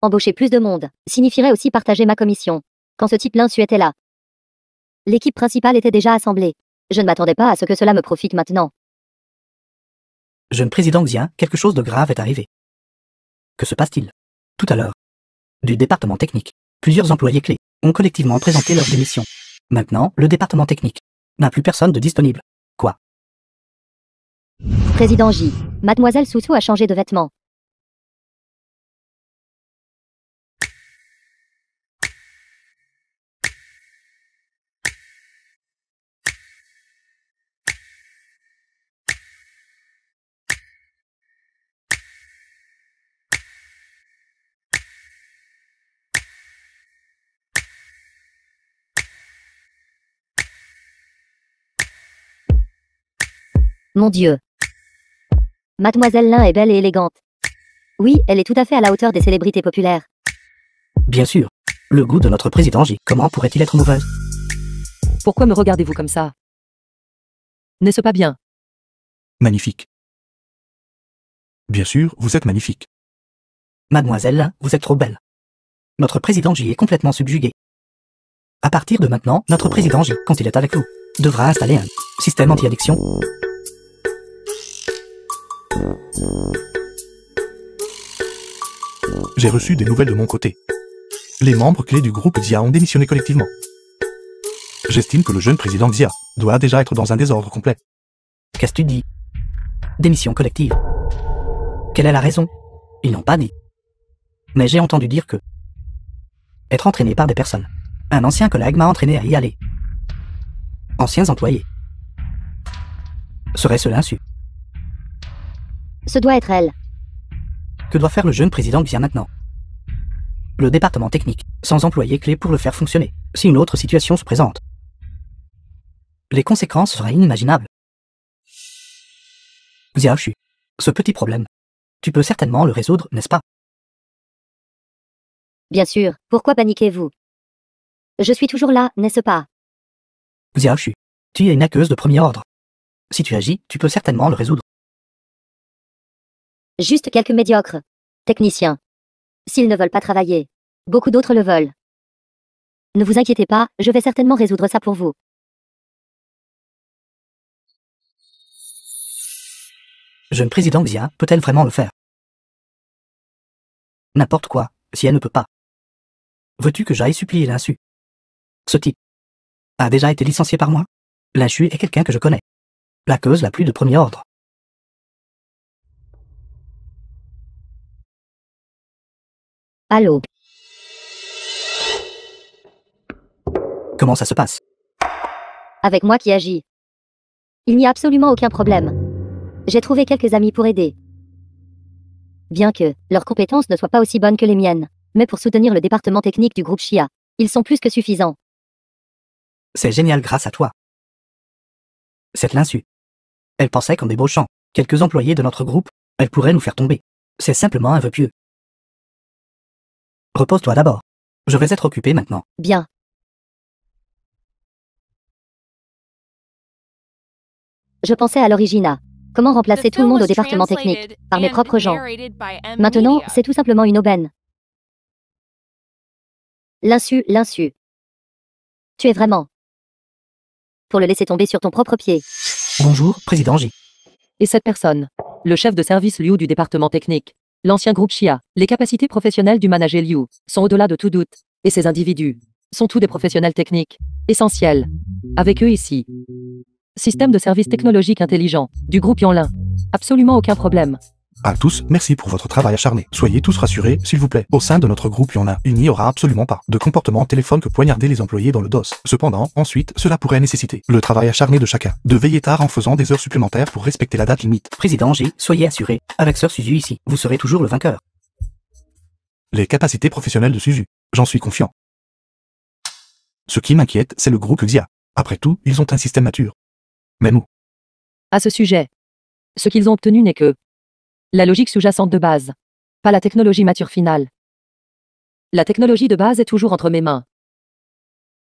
Embaucher plus de monde signifierait aussi partager ma commission. Quand ce type Linsu était là, l'équipe principale était déjà assemblée. Je ne m'attendais pas à ce que cela me profite maintenant. Jeune président Xia, quelque chose de grave est arrivé. Que se passe-t-il? Tout à l'heure, du département technique, plusieurs employés clés ont collectivement présenté leur démission. Maintenant, le département technique n'a plus personne de disponible. Quoi? Président J. Mademoiselle Soussou a changé de vêtements. Mon Dieu. Mademoiselle Lin est belle et élégante. Oui, elle est tout à fait à la hauteur des célébrités populaires. Bien sûr. Le goût de notre président J, comment pourrait-il être mauvais? Pourquoi me regardez-vous comme ça? N'est-ce pas bien? Magnifique. Bien sûr, vous êtes magnifique. Mademoiselle Lin, vous êtes trop belle. Notre président J est complètement subjugué. À partir de maintenant, notre président J, quand il est avec nous, devra installer un système anti-addiction. J'ai reçu des nouvelles de mon côté. Les membres clés du groupe Xia ont démissionné collectivement. J'estime que le jeune président Xia doit déjà être dans un désordre complet. Qu'est-ce que tu dis? Démission collective. Quelle est la raison? Ils n'ont pas dit. Mais j'ai entendu dire que être entraîné par des personnes. Un ancien collègue m'a entraîné à y aller. Anciens employés. Serait-ce l'insu? Ce doit être elle. Que doit faire le jeune président Xia maintenant? Le département technique, sans employés clés pour le faire fonctionner, si une autre situation se présente. Les conséquences seraient inimaginables. Xiao Shu, ce petit problème, tu peux certainement le résoudre, n'est-ce pas? Bien sûr, pourquoi paniquez-vous? Je suis toujours là, n'est-ce pas? Xiao Shu, tu es une hackeuse de premier ordre. Si tu agis, tu peux certainement le résoudre. Juste quelques médiocres techniciens. S'ils ne veulent pas travailler, beaucoup d'autres le veulent. Ne vous inquiétez pas, je vais certainement résoudre ça pour vous. Jeune président Xia peut-elle vraiment le faire? N'importe quoi, si elle ne peut pas. Veux-tu que j'aille supplier l'insu? Ce type a déjà été licencié par moi. L'insu est quelqu'un que je connais. La cause la plus de premier ordre. Allô? Comment ça se passe? Avec moi qui agis. Il n'y a absolument aucun problème. J'ai trouvé quelques amis pour aider. Bien que leurs compétences ne soient pas aussi bonnes que les miennes, mais pour soutenir le département technique du groupe Chia, ils sont plus que suffisants. C'est génial grâce à toi. C'est l'insu. Elle pensait qu'en débauchant quelques employés de notre groupe, elle pourrait nous faire tomber. C'est simplement un vœu pieux. Repose-toi d'abord. Je vais être occupé maintenant. Bien. Je pensais à l'origina. Comment remplacer The tout le film monde was au département technique translated par mes and propres gens. narrated by M. Maintenant, Media. c'est tout simplement une aubaine. L'insu. Tu es vraiment pour le laisser tomber sur ton propre pied. Bonjour, président J. Et cette personne, le chef de service Liu du département technique, l'ancien groupe Chia, les capacités professionnelles du manager Liu sont au-delà de tout doute, et ces individus sont tous des professionnels techniques, essentiels. Avec eux ici. Système de service technologique intelligent, du groupe Yanlin. Absolument aucun problème. À tous, merci pour votre travail acharné. Soyez tous rassurés, s'il vous plaît. Au sein de notre groupe Yana, il n'y aura absolument pas de comportement téléphone que poignarder les employés dans le dos. Cependant, ensuite, cela pourrait nécessiter le travail acharné de chacun, de veiller tard en faisant des heures supplémentaires pour respecter la date limite. Président J, soyez assuré. Avec Sœur Suzu ici, vous serez toujours le vainqueur. Les capacités professionnelles de Suzu, j'en suis confiant. Ce qui m'inquiète, c'est le groupe Xia. Après tout, ils ont un système mature. Mais nous, À ce sujet, ce qu'ils ont obtenu n'est que la logique sous-jacente de base, pas la technologie mature finale. La technologie de base est toujours entre mes mains.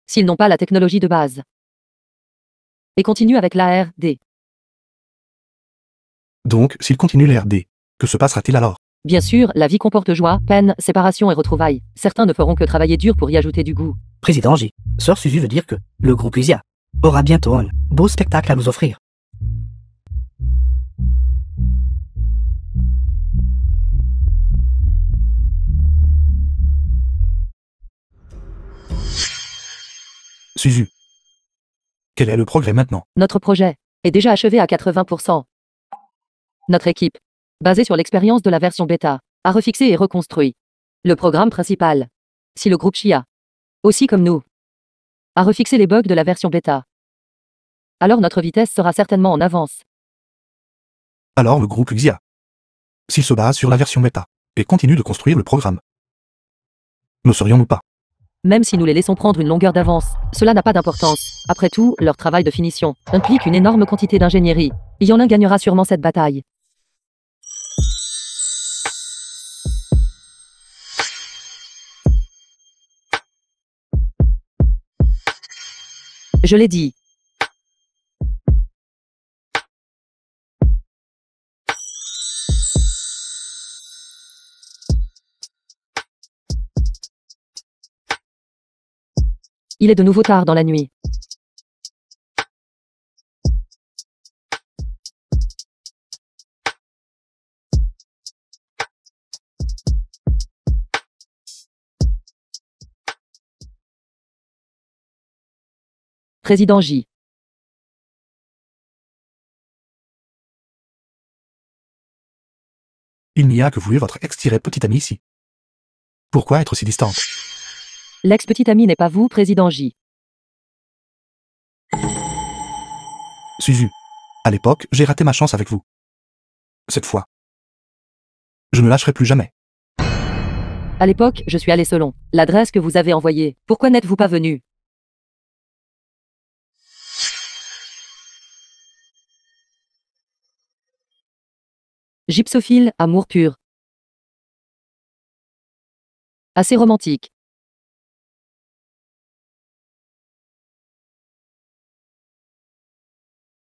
S'ils n'ont pas la technologie de base et continuent avec l'ARD, donc, s'ils continuent les RD, que se passera-t-il alors? bien sûr, la vie comporte joie, peine, séparation et retrouvailles. Certains ne feront que travailler dur pour y ajouter du goût. Président J, Sœur Suzu veut dire que le groupe Xia aura bientôt un beau spectacle à nous offrir. Suzu. Quel est le progrès maintenant? Notre projet est déjà achevé à 80%. Notre équipe, basée sur l'expérience de la version bêta, a refixé et reconstruit le programme principal. Si le groupe Chia, aussi comme nous, a refixé les bugs de la version bêta, alors notre vitesse sera certainement en avance. Alors le groupe Xia. S'il se base sur la version bêta, et continue de construire le programme, ne serions-nous pas? Même si nous les laissons prendre une longueur d'avance, cela n'a pas d'importance. Après tout, leur travail de finition implique une énorme quantité d'ingénierie. Yanlin gagnera sûrement cette bataille. Je l'ai dit. Il est de nouveau tard dans la nuit. Président J. Il n'y a que vous et votre ex-petit ami ici. Pourquoi être si distante? L'ex-petit ami n'est pas vous, Président J. Suzu. À l'époque, j'ai raté ma chance avec vous. Cette fois, je ne lâcherai plus jamais. À l'époque, je suis allé selon l'adresse que vous avez envoyée. Pourquoi n'êtes-vous pas venu? Gypsophile, amour pur. Assez romantique.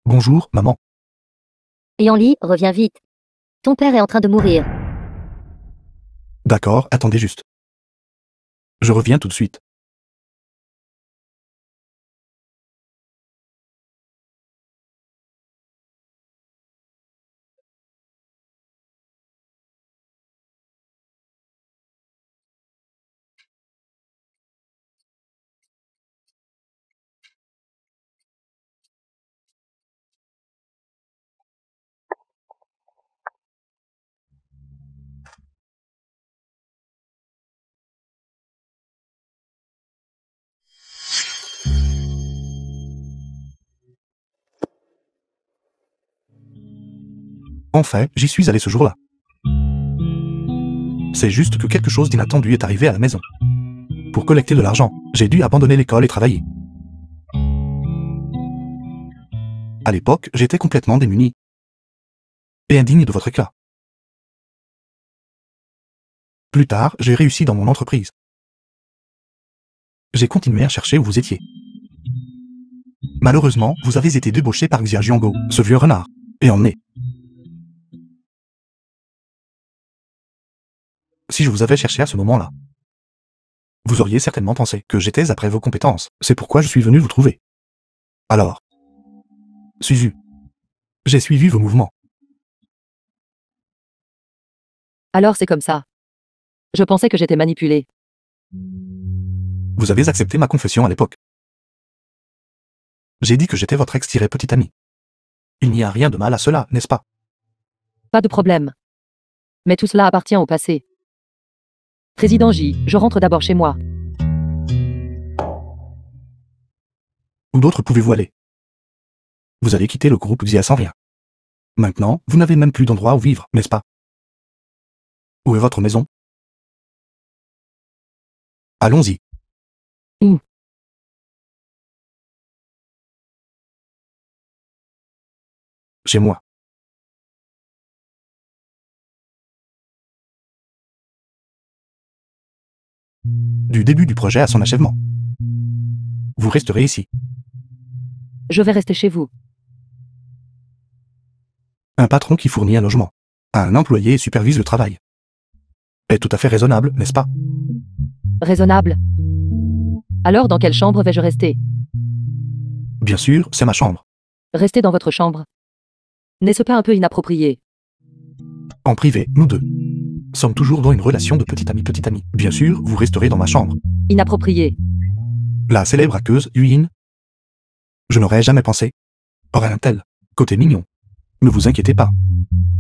Bonjour, maman. Yanli, reviens vite. Ton père est en train de mourir. D'accord, attendez juste. Je reviens tout de suite. En fait, j'y suis allé ce jour-là. C'est juste que quelque chose d'inattendu est arrivé à la maison. Pour collecter de l'argent, j'ai dû abandonner l'école et travailler. À l'époque, j'étais complètement démuni. Et indigne de votre éclat. Plus tard, j'ai réussi dans mon entreprise. J'ai continué à chercher où vous étiez. Malheureusement, vous avez été débauché par Xia Jiango, ce vieux renard, et emmené. Si je vous avais cherché à ce moment-là, vous auriez certainement pensé que j'étais après vos compétences, c'est pourquoi je suis venu vous trouver. Alors, suis-je. J'ai suivi vos mouvements. Alors c'est comme ça. Je pensais que j'étais manipulé. Vous avez accepté ma confession à l'époque. J'ai dit que j'étais votre ex-petit ami. Il n'y a rien de mal à cela, n'est-ce pas? Pas de problème. Mais tout cela appartient au passé. Président J, je rentre d'abord chez moi. Où d'autres pouvez-vous aller? Vous allez quitter le groupe Xia sans rien. Maintenant, vous n'avez même plus d'endroit où vivre, n'est-ce pas? Où est votre maison? Allons-y. Où? Chez moi. Du début du projet à son achèvement. Vous resterez ici. Je vais rester chez vous. Un patron qui fournit un logement à un employé et supervise le travail. Est tout à fait raisonnable, n'est-ce pas? Raisonnable. Alors dans quelle chambre vais-je rester? Bien sûr, c'est ma chambre. Rester dans votre chambre. N'est-ce pas un peu inapproprié? En privé, nous deux sommes toujours dans une relation de petit ami. Bien sûr, vous resterez dans ma chambre. Inapproprié. La célèbre aqueuse, Yuyin. Je n'aurais jamais pensé. Aurait un tel côté mignon. Ne vous inquiétez pas.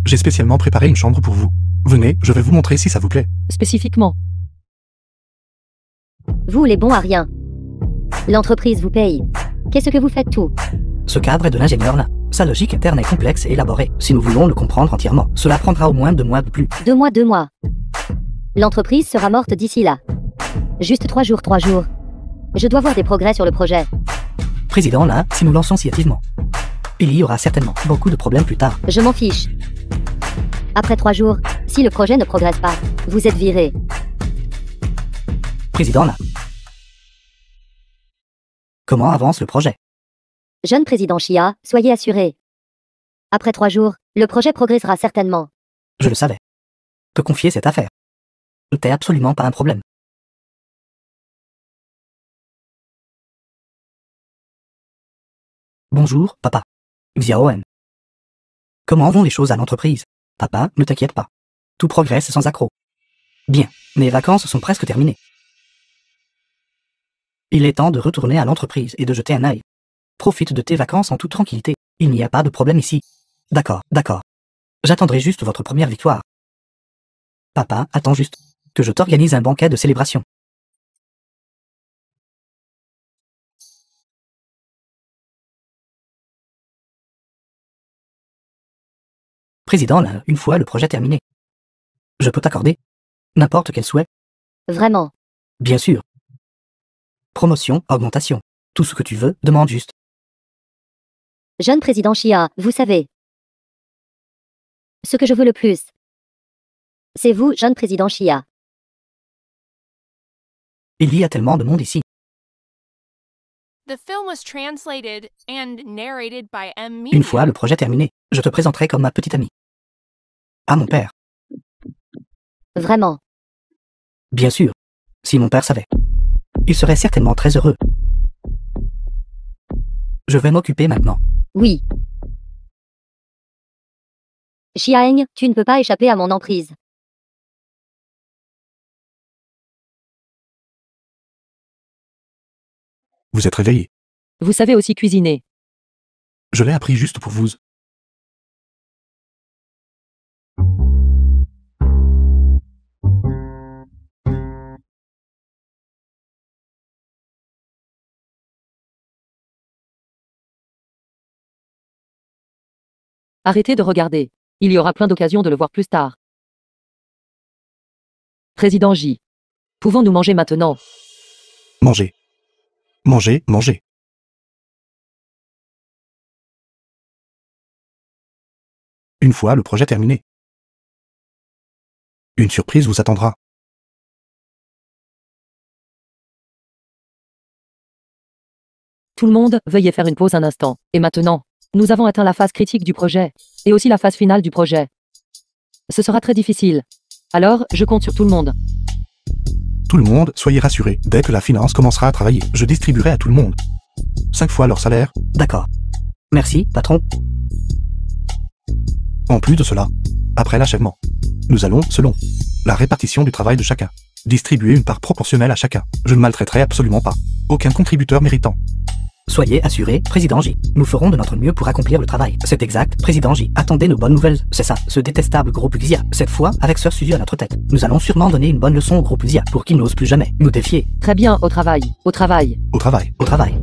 J'ai spécialement préparé une chambre pour vous. Venez, je vais vous montrer si ça vous plaît. Spécifiquement. Vous les bons à rien. L'entreprise vous paye. Qu'est-ce que vous faites tout? Ce cadre est de l'ingénieur là. Sa logique interne est complexe et élaborée. Si nous voulons le comprendre entièrement, cela prendra au moins 2 mois de plus. 2 mois, 2 mois. L'entreprise sera morte d'ici là. Juste 3 jours, 3 jours. Je dois voir des progrès sur le projet. Président là, si nous lançons si hâtivement, il y aura certainement beaucoup de problèmes plus tard. Je m'en fiche. Après 3 jours, si le projet ne progresse pas, vous êtes viré. Président là. Comment avance le projet? Jeune président Chia, soyez assuré. Après 3 jours, le projet progressera certainement. Je le savais. Te confier cette affaire. T'es absolument pas un problème. Bonjour, papa. Xiaoen. Comment vont les choses à l'entreprise? Papa, ne t'inquiète pas. Tout progresse sans accroc. Bien, mes vacances sont presque terminées. Il est temps de retourner à l'entreprise et de jeter un œil. Profite de tes vacances en toute tranquillité. Il n'y a pas de problème ici. D'accord, d'accord. J'attendrai juste votre première victoire. Papa, attends juste que je t'organise un banquet de célébration. Président, là, une fois le projet terminé, je peux t'accorder n'importe quel souhait. Vraiment. Bien sûr. Promotion, augmentation. Tout ce que tu veux, demande juste. Jeune président Chia, vous savez. Ce que je veux le plus. C'est vous, jeune président Chia. Il y a tellement de monde ici. The film was translated and narrated by M. Une fois le projet terminé, je te présenterai comme ma petite amie. À mon père. Vraiment. Bien sûr. Si mon père savait. Il serait certainement très heureux. Je vais m'occuper maintenant. Oui. Xiaeng, tu ne peux pas échapper à mon emprise. Vous êtes réveillé. Vous savez aussi cuisiner. Je l'ai appris juste pour vous. Arrêtez de regarder. Il y aura plein d'occasions de le voir plus tard. Président J. Pouvons-nous manger maintenant? Manger. Manger, manger. Une fois le projet terminé. Une surprise vous attendra. Tout le monde, veuillez faire une pause un instant. Et maintenant, nous avons atteint la phase critique du projet, et aussi la phase finale du projet. Ce sera très difficile. Alors, je compte sur tout le monde. Tout le monde, soyez rassurés, dès que la finance commencera à travailler, je distribuerai à tout le monde 5 fois leur salaire. D'accord. Merci, patron. En plus de cela, après l'achèvement, nous allons, selon la répartition du travail de chacun, distribuer une part proportionnelle à chacun. Je ne maltraiterai absolument pas aucun contributeur méritant. Soyez assurés, Président J. Nous ferons de notre mieux pour accomplir le travail. C'est exact, Président J. Attendez nos bonnes nouvelles. C'est ça, ce détestable groupe Xia. Cette fois, avec Sœur Suzu à notre tête. Nous allons sûrement donner une bonne leçon au groupe Xia pour qu'il n'ose plus jamais nous défier. Très bien, au travail. Au travail. Au travail. Au travail.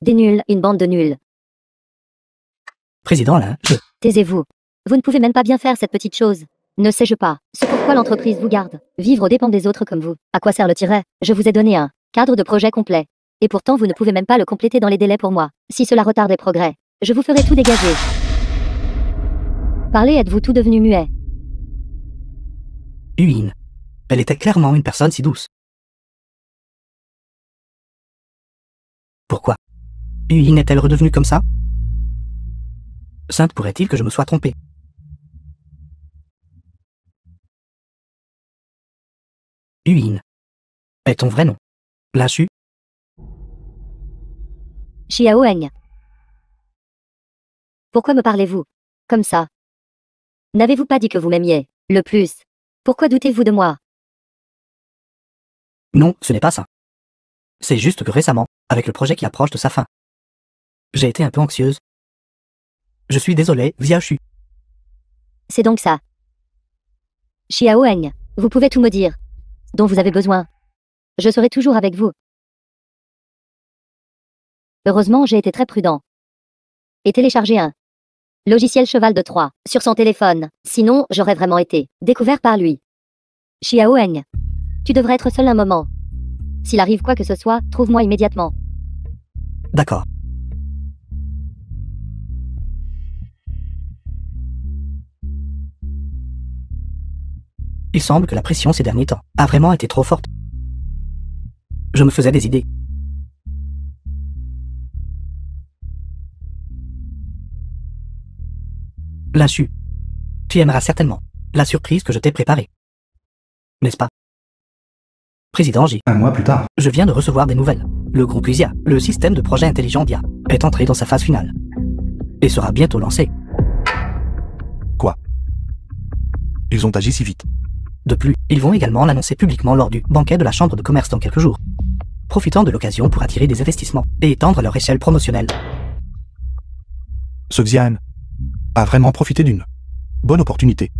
Des nuls, une bande de nuls. Président Lin, Taisez-vous. Vous ne pouvez même pas bien faire cette petite chose. Ne sais-je pas. C'est pourquoi l'entreprise vous garde. Vivre aux dépens des autres comme vous. À quoi sert le tiret? Je vous ai donné un cadre de projet complet. Et pourtant vous ne pouvez même pas le compléter dans les délais pour moi. Si cela retarde les progrès, je vous ferai tout dégager. Parlez, êtes-vous tout devenu muet? Huin. Elle était clairement une personne si douce. Pourquoi Huin est-elle redevenue comme ça? Sainte pourrait-il que je me sois trompé? Huin. Est ton vrai nom? L'as-tu? Xiaoeng. Pourquoi me parlez-vous comme ça? N'avez-vous pas dit que vous m'aimiez le plus? Pourquoi doutez-vous de moi? Non, ce n'est pas ça. C'est juste que récemment, avec le projet qui approche de sa fin, j'ai été un peu anxieuse. Je suis désolée, Xiaoxu. C'est donc ça. Xiaoeng, vous pouvez tout me dire. Dont vous avez besoin. Je serai toujours avec vous. Heureusement, j'ai été très prudent. Et téléchargé un logiciel cheval de Troie sur son téléphone. Sinon, j'aurais vraiment été découvert par lui. Xiaoeng, tu devrais être seul un moment. S'il arrive quoi que ce soit, trouve-moi immédiatement. D'accord. Il semble que la pression ces derniers temps a vraiment été trop forte. Je me faisais des idées. L'insu. Tu aimeras certainement la surprise que je t'ai préparée. N'est-ce pas? Président J. Un mois plus tard. Je viens de recevoir des nouvelles. Le groupe USIA, le système de projet intelligent d'IA, est entré dans sa phase finale. Et sera bientôt lancé. Quoi? Ils ont agi si vite. De plus, ils vont également l'annoncer publiquement lors du banquet de la Chambre de commerce dans quelques jours. Profitant de l'occasion pour attirer des investissements et étendre leur échelle promotionnelle. Ce Xian a vraiment profité d'une bonne opportunité.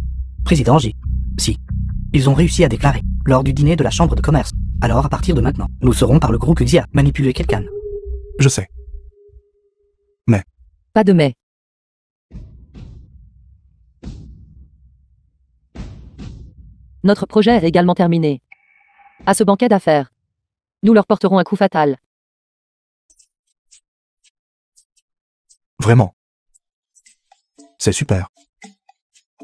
Président J. Si. Ils ont réussi à déclarer, lors du dîner de la Chambre de commerce. Alors à partir de maintenant, nous serons par le groupe UXIA manipuler quelqu'un. Je sais. Pas de mais. Notre projet est également terminé. À ce banquet d'affaires, nous leur porterons un coup fatal. Vraiment. C'est super.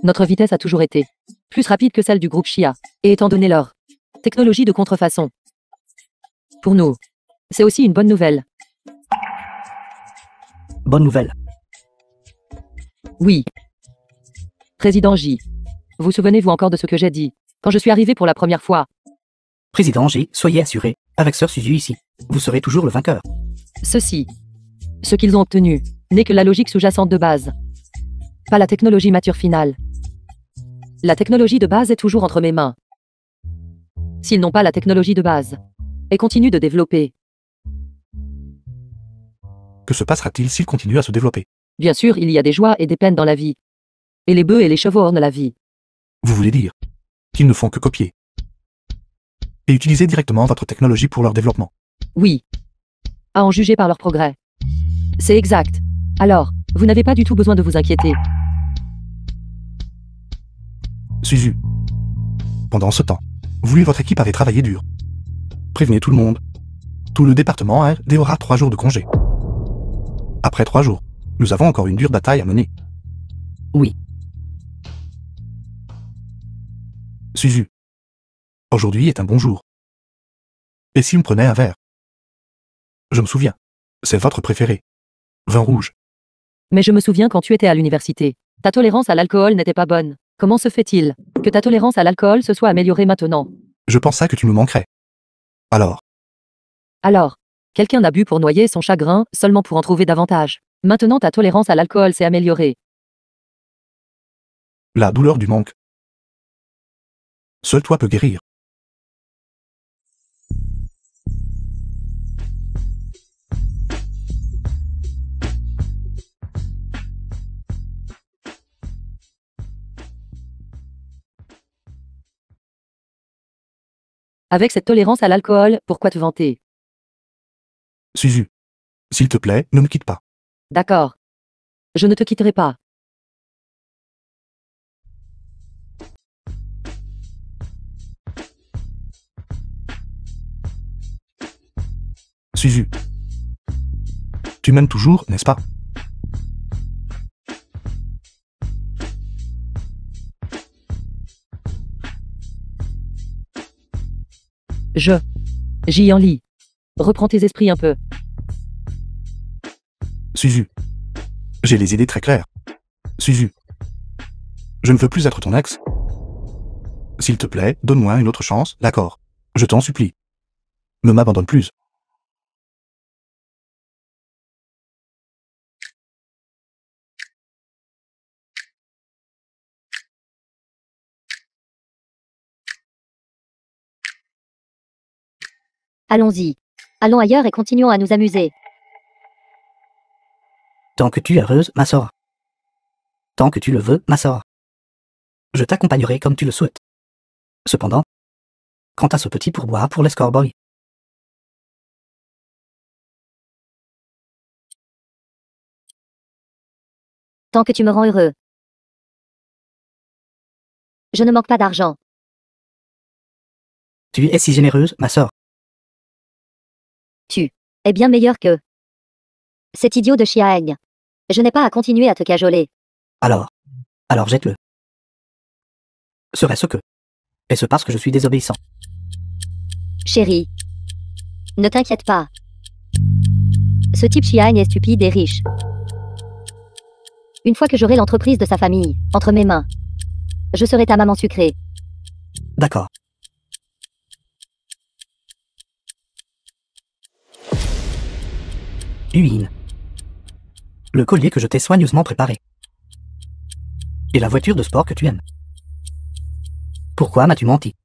Notre vitesse a toujours été plus rapide que celle du groupe Chia, et étant donné leur technologie de contrefaçon. Pour nous, c'est aussi une bonne nouvelle. Bonne nouvelle. Oui. Président J. Vous souvenez-vous encore de ce que j'ai dit quand je suis arrivé pour la première fois? Président G, soyez assuré, avec Sœur Suzu ici, vous serez toujours le vainqueur. Ceci. Ce qu'ils ont obtenu n'est que la logique sous-jacente de base. Pas la technologie mature finale. La technologie de base est toujours entre mes mains. S'ils n'ont pas la technologie de base et continuent de développer, Que se passera-t-il s'il continue à se développer? bien sûr, il y a des joies et des peines dans la vie. Et les bœufs et les chevaux ornent la vie. Vous voulez dire qu'ils ne font que copier et utiliser directement votre technologie pour leur développement? Oui. À en juger par leur progrès. C'est exact. Alors, vous n'avez pas du tout besoin de vous inquiéter. Suzu. Pendant ce temps, vous et votre équipe avez travaillé dur. Prévenez tout le monde. Tout le département RD aura 3 jours de congé. Après 3 jours, nous avons encore une dure bataille à mener. Oui. Suzu. Aujourd'hui est un bon jour. Et si on prenait un verre? Je me souviens. C'est votre préféré. Vin rouge. Mais je me souviens quand tu étais à l'université. Ta tolérance à l'alcool n'était pas bonne. Comment se fait-il que ta tolérance à l'alcool se soit améliorée maintenant? Je pensais que tu me manquerais. Alors, quelqu'un a bu pour noyer son chagrin, seulement pour en trouver davantage. Maintenant ta tolérance à l'alcool s'est améliorée. la douleur du manque. Seul toi peux guérir. Avec cette tolérance à l'alcool, pourquoi te vanter? Suzu. S'il te plaît, ne me quitte pas. D'accord. Je ne te quitterai pas. Suzu. Tu m'aimes toujours, n'est-ce pas? J'y en lis. Reprends tes esprits un peu. Suzu. J'ai les idées très claires. Suzu. Je ne veux plus être ton ex. S'il te plaît, donne-moi une autre chance, d'accord? Je t'en supplie. Ne m'abandonne plus. Allons-y. Allons ailleurs et continuons à nous amuser. Tant que tu es heureuse, ma sœur. Tant que tu le veux, ma sœur. Je t'accompagnerai comme tu le souhaites. Cependant, quant à ce petit pourboire pour l'escort boy, Tant que tu me rends heureux. Je ne manque pas d'argent. tu es si généreuse, ma sœur. Tu es bien meilleur que cet idiot de Chiaeng. Je n'ai pas à continuer à te cajoler. Alors jette-le. Serait-ce que? Est-ce parce que je suis désobéissant? Chérie. Ne t'inquiète pas. Ce type Chiaeng est stupide et riche. Une fois que j'aurai l'entreprise de sa famille entre mes mains, je serai ta maman sucrée. D'accord. Huine. Le collier que je t'ai soigneusement préparé. Et la voiture de sport que tu aimes. Pourquoi m'as-tu menti?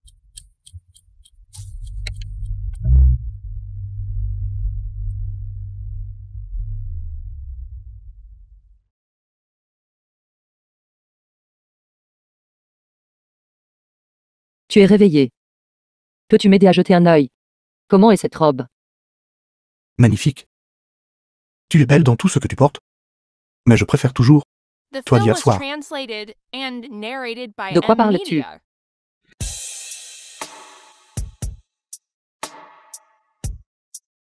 Tu es réveillé. Peux-tu m'aider à jeter un œil? Comment est cette robe? Magnifique. Tu es belle dans tout ce que tu portes. Mais je préfère toujours. The Toi film d'hier was soir. translated and narrated by De quoi M parles-tu? Media.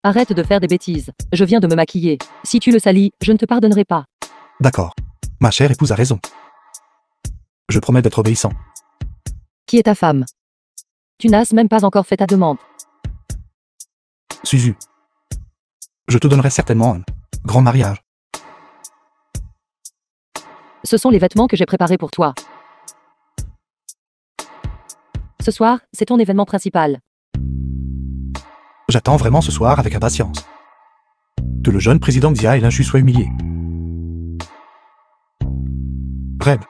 Arrête de faire des bêtises. Je viens de me maquiller. Si tu le salis, je ne te pardonnerai pas. D'accord. Ma chère épouse a raison. Je promets d'être obéissant. Qui est ta femme? Tu n'as même pas encore fait ta demande. Suzu. Je te donnerai certainement un grand mariage. Ce sont les vêtements que j'ai préparés pour toi. Ce soir, c'est ton événement principal. J'attends vraiment ce soir avec impatience. Que le jeune président Xia et l'inchu soient humiliés. Reb.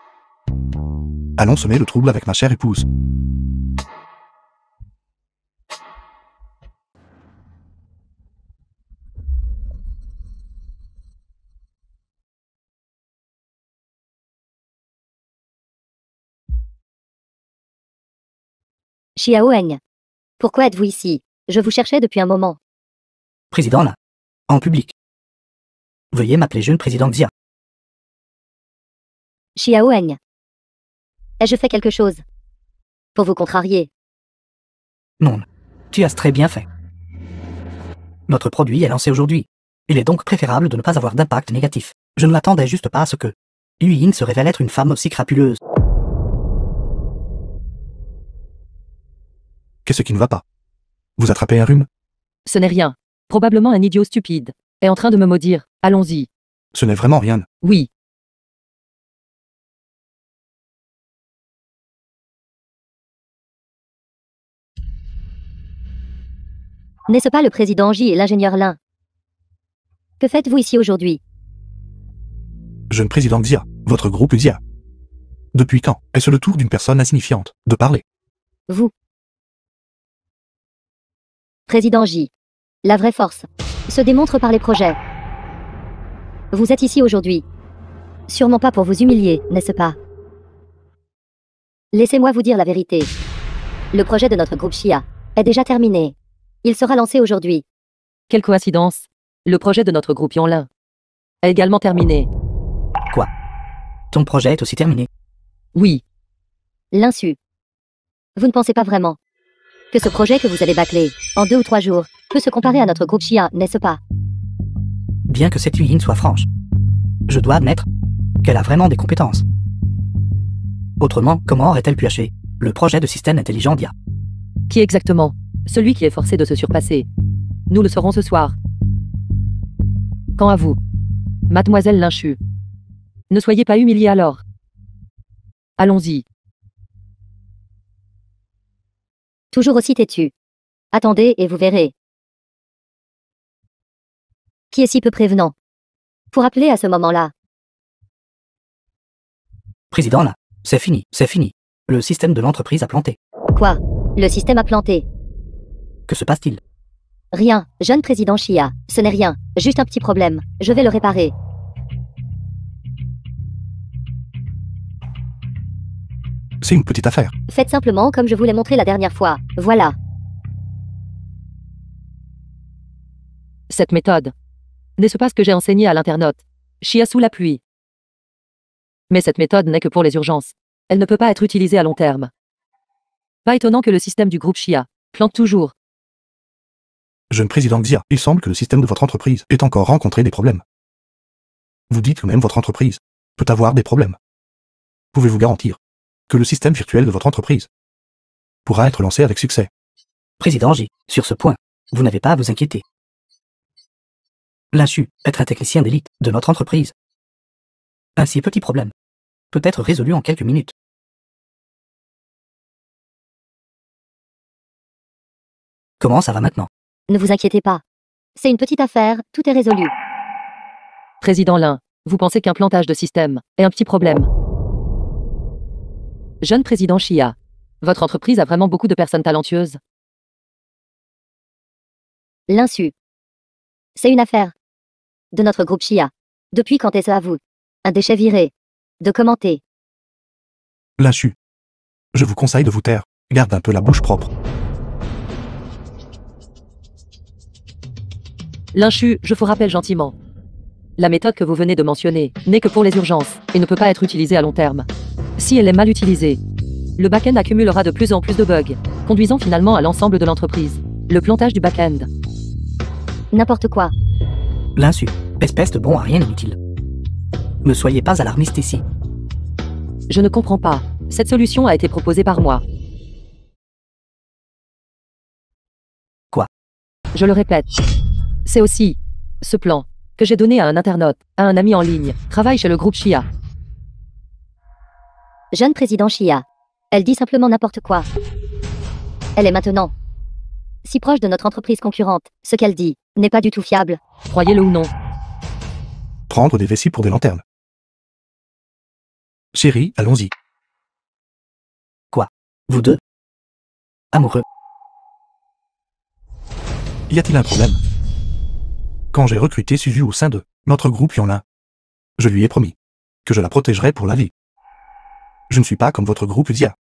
Allons semer le trouble avec ma chère épouse. Xiaoheng. Pourquoi êtes-vous ici? Je vous cherchais depuis un moment. Président là. En public. Veuillez m'appeler jeune président Xia. Xiaoheng. Ai-je fait quelque chose pour vous contrarier? Non. Tu as très bien fait. Notre produit est lancé aujourd'hui. Il est donc préférable de ne pas avoir d'impact négatif. Je ne m'attendais juste pas à ce que Yuyin se révèle être une femme aussi crapuleuse. Qu'est-ce qui ne va pas? Vous attrapez un rhume? Ce n'est rien. Probablement un idiot stupide. Est en train de me maudire. Allons-y. Ce n'est vraiment rien. Oui. N'est-ce pas le président J et l'ingénieur Lin? Que faites-vous ici aujourd'hui? Jeune président Xia, votre groupe Xia. Depuis quand est-ce le tour d'une personne insignifiante de parler? Vous. Président J. La vraie force se démontre par les projets. Vous êtes ici aujourd'hui. Sûrement pas pour vous humilier, n'est-ce pas? Laissez-moi vous dire la vérité. Le projet de notre groupe Xia est déjà terminé. Il sera lancé aujourd'hui. Quelle coïncidence. Le projet de notre groupe Yonlin est également terminé. Quoi? Ton projet est aussi terminé? Oui. L'insu. Vous ne pensez pas vraiment que ce projet que vous avez bâclé en 2 ou 3 jours peut se comparer à notre groupe Xia, n'est-ce pas? Bien que cette Yuyin soit franche, je dois admettre qu'elle a vraiment des compétences. Autrement, comment aurait-elle pu achever le projet de système intelligent d'IA? Qui exactement? Celui qui est forcé de se surpasser. Nous le saurons ce soir. Quant à vous, mademoiselle Linchu, ne soyez pas humiliée alors. Allons-y. Toujours aussi têtu. Attendez et vous verrez. Qui est si peu prévenant pour appeler à ce moment-là? Président là, c'est fini, c'est fini. Le système de l'entreprise a planté. Quoi? Le système a planté? Que se passe-t-il? Rien, jeune président Xia. Ce n'est rien, juste un petit problème. Je vais le réparer. C'est une petite affaire. Faites simplement comme je vous l'ai montré la dernière fois. Voilà. Cette méthode. N'est-ce pas ce que j'ai enseigné à l'internaute? Xia sous la pluie. Mais cette méthode n'est que pour les urgences. Elle ne peut pas être utilisée à long terme. Pas étonnant que le système du groupe Xia plante toujours. Jeune président Xia, il semble que le système de votre entreprise ait encore rencontré des problèmes. Vous dites que même votre entreprise peut avoir des problèmes. Pouvez-vous garantir que le système virtuel de votre entreprise pourra être lancé avec succès? Président J, sur ce point, vous n'avez pas à vous inquiéter. L'inchu, être un technicien d'élite de notre entreprise. Un si petit problème peut être résolu en quelques minutes. Comment ça va maintenant? Ne vous inquiétez pas. C'est une petite affaire, tout est résolu. Président Lin, vous pensez qu'un plantage de système est un petit problème? Jeune président Xia, votre entreprise a vraiment beaucoup de personnes talentueuses. L'insu. C'est une affaire de notre groupe Xia. Depuis quand est-ce à vous? Un déchet viré. De commenter. L'inchu. Je vous conseille de vous taire. Garde un peu la bouche propre. L'inchu, je vous rappelle gentiment. La méthode que vous venez de mentionner n'est que pour les urgences et ne peut pas être utilisée à long terme. Si elle est mal utilisée, le back-end accumulera de plus en plus de bugs, conduisant finalement à l'ensemble de l'entreprise. Le plantage du back-end. N'importe quoi. L'insu, espèce de bon à rien inutile. Ne soyez pas alarmiste ici. Je ne comprends pas. Cette solution a été proposée par moi. Quoi? Je le répète. C'est aussi ce plan que j'ai donné à un internaute, à un ami en ligne, travaille chez le groupe Xia. Jeune président Xia. Elle dit simplement n'importe quoi. Elle est maintenant si proche de notre entreprise concurrente. Ce qu'elle dit n'est pas du tout fiable. Croyez-le ou non. Prendre des vessies pour des lanternes. Chérie, allons-y. Vous deux? Amoureux. Y a-t-il un problème? Quand j'ai recruté Suzu au sein de notre groupe Yonlin, je lui ai promis que je la protégerais pour la vie. Je ne suis pas comme votre groupe Zia.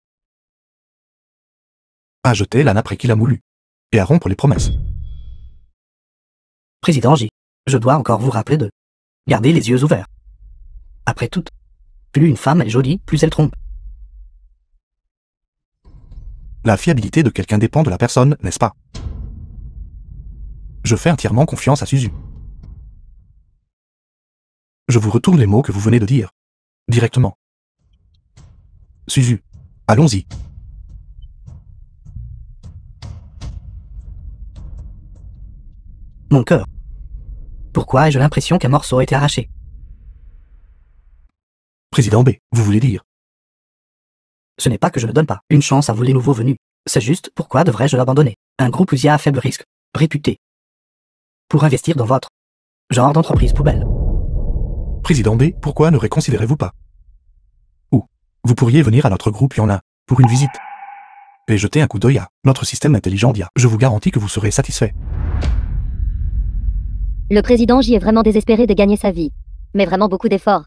À jeter l'âne après qu'il a moulu, et à rompre les promesses. Président J, je dois encore vous rappeler de garder les yeux ouverts. Après tout, plus une femme est jolie, plus elle trompe. La fiabilité de quelqu'un dépend de la personne, n'est-ce pas? Je fais entièrement confiance à Suzu. Je vous retourne les mots que vous venez de dire. Directement. Suzu, allons-y. Mon cœur. Pourquoi ai-je l'impression qu'un morceau a été arraché? Président B, vous voulez dire? Ce n'est pas que je ne donne pas une chance à vous les nouveaux venus. C'est juste pourquoi devrais-je l'abandonner? Un groupe Usia à faible risque, réputé, pour investir dans votre genre d'entreprise poubelle. Président B, pourquoi ne réconsidérez-vous pas? Ou, vous pourriez venir à notre groupe Yonlin pour une visite et jeter un coup d'œil à notre système intelligent d'IA. Je vous garantis que vous serez satisfait. Le président J est vraiment désespéré de gagner sa vie. Mais vraiment beaucoup d'efforts.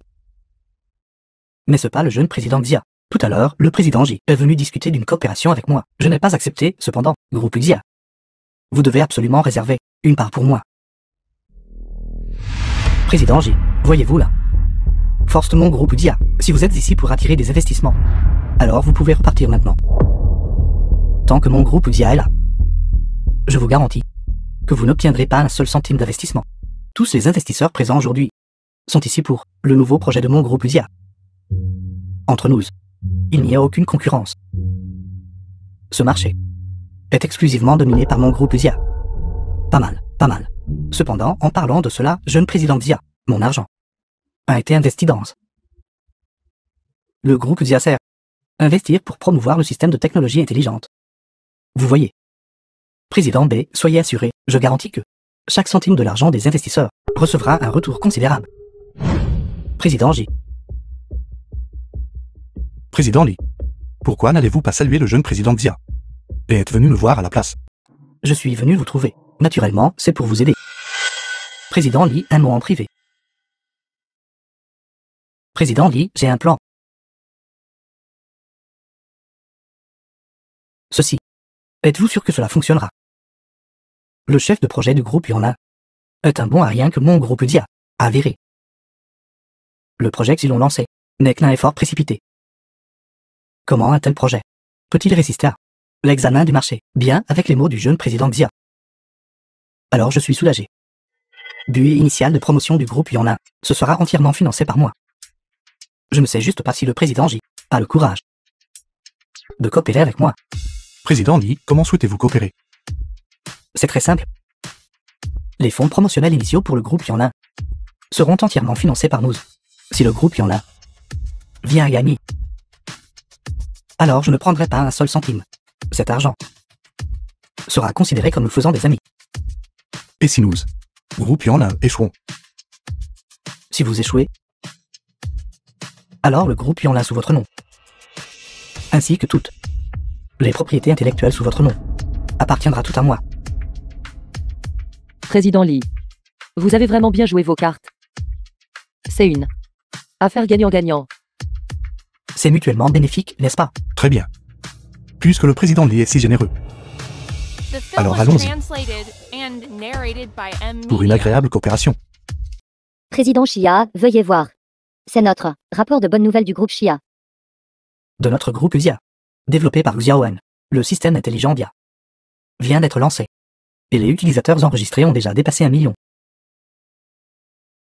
N'est-ce pas le jeune président Xia? Tout à l'heure, le président J est venu discuter d'une coopération avec moi. Je n'ai pas accepté, cependant, groupe Xia. Vous devez absolument réserver une part pour moi. Président J, voyez-vous là? Force de mon groupe Xia, si vous êtes ici pour attirer des investissements, alors vous pouvez repartir maintenant. Tant que mon groupe Xia est là, je vous garantis que vous n'obtiendrez pas un seul centime d'investissement. Tous les investisseurs présents aujourd'hui sont ici pour le nouveau projet de mon groupe Xia. Entre nous, il n'y a aucune concurrence. Ce marché est exclusivement dominé par mon groupe Xia. Pas mal, pas mal. Cependant, en parlant de cela, jeune président Xia, mon argent a été investi dans le groupe Xia sert investir pour promouvoir le système de technologie intelligente. Vous voyez. Président B, soyez assuré, je garantis que chaque centime de l'argent des investisseurs recevra un retour considérable. Président J. Président Lee, pourquoi n'allez-vous pas saluer le jeune président Xia et êtes venu me voir à la place? Je suis venu vous trouver. Naturellement, c'est pour vous aider. Président Lee, un mot en privé. Président Lee, j'ai un plan. Ceci. Êtes-vous sûr que cela fonctionnera? Le chef de projet du groupe Yonlin est un bon à rien que mon groupe Xia a avéré. Le projet qu'ils ont lancé n'est qu'un effort précipité. Comment un tel projet peut-il résister à l'examen du marché? Bien, avec les mots du jeune président Xia. Alors je suis soulagé. But initial de promotion du groupe Yonlin, ce sera entièrement financé par moi. Je ne sais juste pas si le président J a le courage de coopérer avec moi. Président Lee, comment souhaitez-vous coopérer? C'est très simple. Les fonds promotionnels initiaux pour le groupe Yonlin seront entièrement financés par nous. Si le groupe Yonlin vient à gagner, alors je ne prendrai pas un seul centime. Cet argent sera considéré comme nous faisant des amis. Et si nous, groupe Yonlin, échouons? Si vous échouez, alors le groupe Yonlin sous votre nom, ainsi que toutes les propriétés intellectuelles sous votre nom, appartiendra tout à moi. Président Lee, vous avez vraiment bien joué vos cartes. C'est une affaire gagnant-gagnant. C'est mutuellement bénéfique, n'est-ce pas? Très bien. Puisque le président Lee est si généreux, The film Alors, was allons-y. translated and narrated by M. pour une Media. agréable coopération. Président Chia, veuillez voir. C'est notre rapport de bonnes nouvelles du groupe Chia. De notre groupe Xia, développé par Xiaowen, le système intelligent d'IA vient d'être lancé. Et les utilisateurs enregistrés ont déjà dépassé 1 million.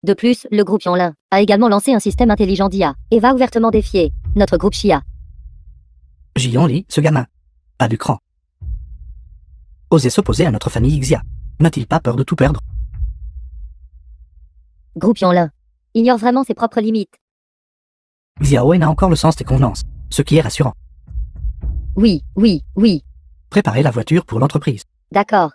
De plus, le groupe Yonlin a également lancé un système intelligent d'IA et va ouvertement défier notre groupe Chia. Jion Li, ce gamin, a du cran. Oser s'opposer à notre famille Xia. N'a-t-il pas peur de tout perdre? Groupe Yonlin ignore vraiment ses propres limites. Xiaowen a encore le sens des convenances, ce qui est rassurant. Oui. Préparez la voiture pour l'entreprise. D'accord.